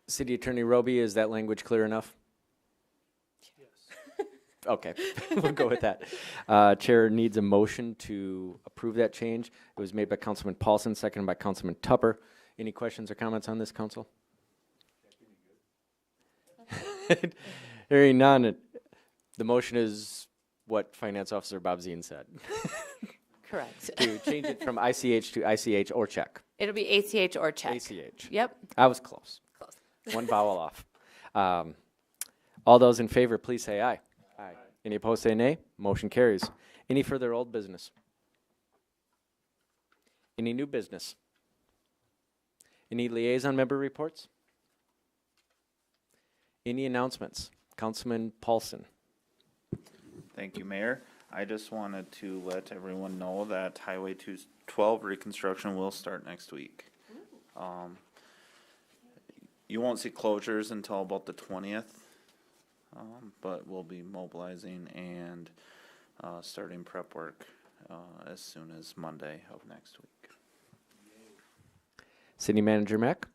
City Attorney Roby, is that language clear enough? Yes. Okay, we'll go with that. Chair needs a motion to approve that change. It was made by Councilman Paulson, seconded by Councilman Tupper. Any questions or comments on this, Council? Hearing none, the motion is what Finance Officer Bobzine said. Correct. To change it from ICH to ICH or check. It'll be ACH or check. ACH. Yep. I was close. Close. One vowel off. All those in favor, please say aye. Aye. Any opposed, say nay. Motion carries. Any further old business? Any new business? Any liaison member reports? Any announcements? Councilman Paulson. Thank you, Mayor. I just wanted to let everyone know that Highway 212 reconstruction will start next week. You won't see closures until about the 20th, but we'll be mobilizing and starting prep work as soon as Monday of next week. City Manager Mack.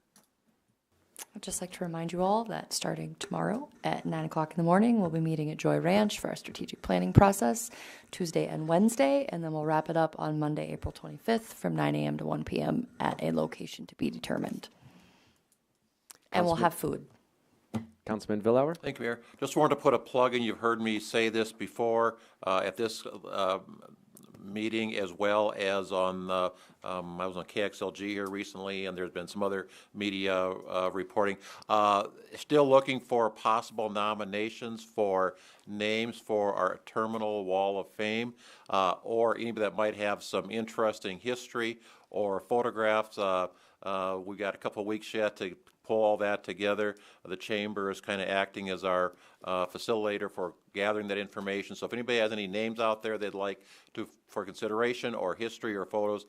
I'd just like to remind you all that starting tomorrow at 9 o'clock in the morning, we'll be meeting at Joy Ranch for our strategic planning process, Tuesday and Wednesday, and then we'll wrap it up on Monday, April 25th from 9 a.m. to 1 p.m. at a location to be determined. And we'll have food. Councilman Villauer. Thank you, Mayor. Just wanted to put a plug in. You've heard me say this before at this meeting, as well as on I was on KXLG here recently, and there's been some other media reporting. Still looking for possible nominations for names for our Terminal Wall of Fame, or anybody that might have some interesting history or photographs. We got a couple of weeks yet to pull all that together. The chamber is kind of acting as our facilitator for gathering that information. So if anybody has any names out there they'd like to for consideration, or history or photos,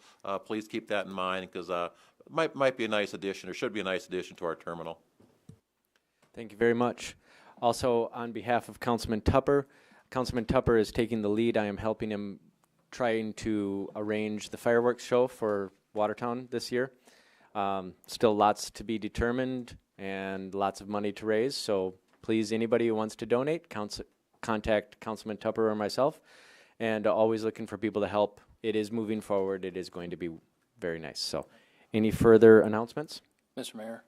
please keep that in mind, because it might be a nice addition, or should be a nice addition to our terminal. Thank you very much. Also, on behalf of Councilman Tupper is taking the lead. I am helping him trying to arrange the fireworks show for Watertown this year. Still lots to be determined and lots of money to raise, so please, anybody who wants to donate, contact Councilman Tupper or myself, and always looking for people to help. It is moving forward. It is going to be very nice. So any further announcements? Mr. Mayor,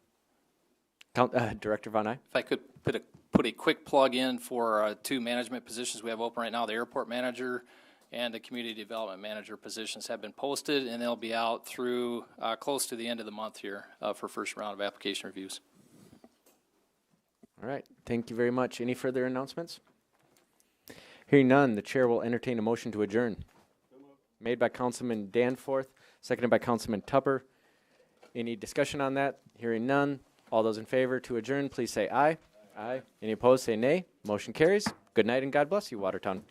Director Von Eye? if I could put a quick plug in for two management positions we have open right now. The airport manager and the community development manager positions have been posted, and they'll be out through close to the end of the month here for first round of application reviews. All right, thank you very much. Any further announcements? Hearing none, the chair will entertain a motion to adjourn. Made by Councilman Danforth, seconded by Councilman Tupper. Any discussion on that? Hearing none. All those in favor to adjourn, please say aye. Aye. Any opposed, say nay. Motion carries. Good night and God bless you, Watertown.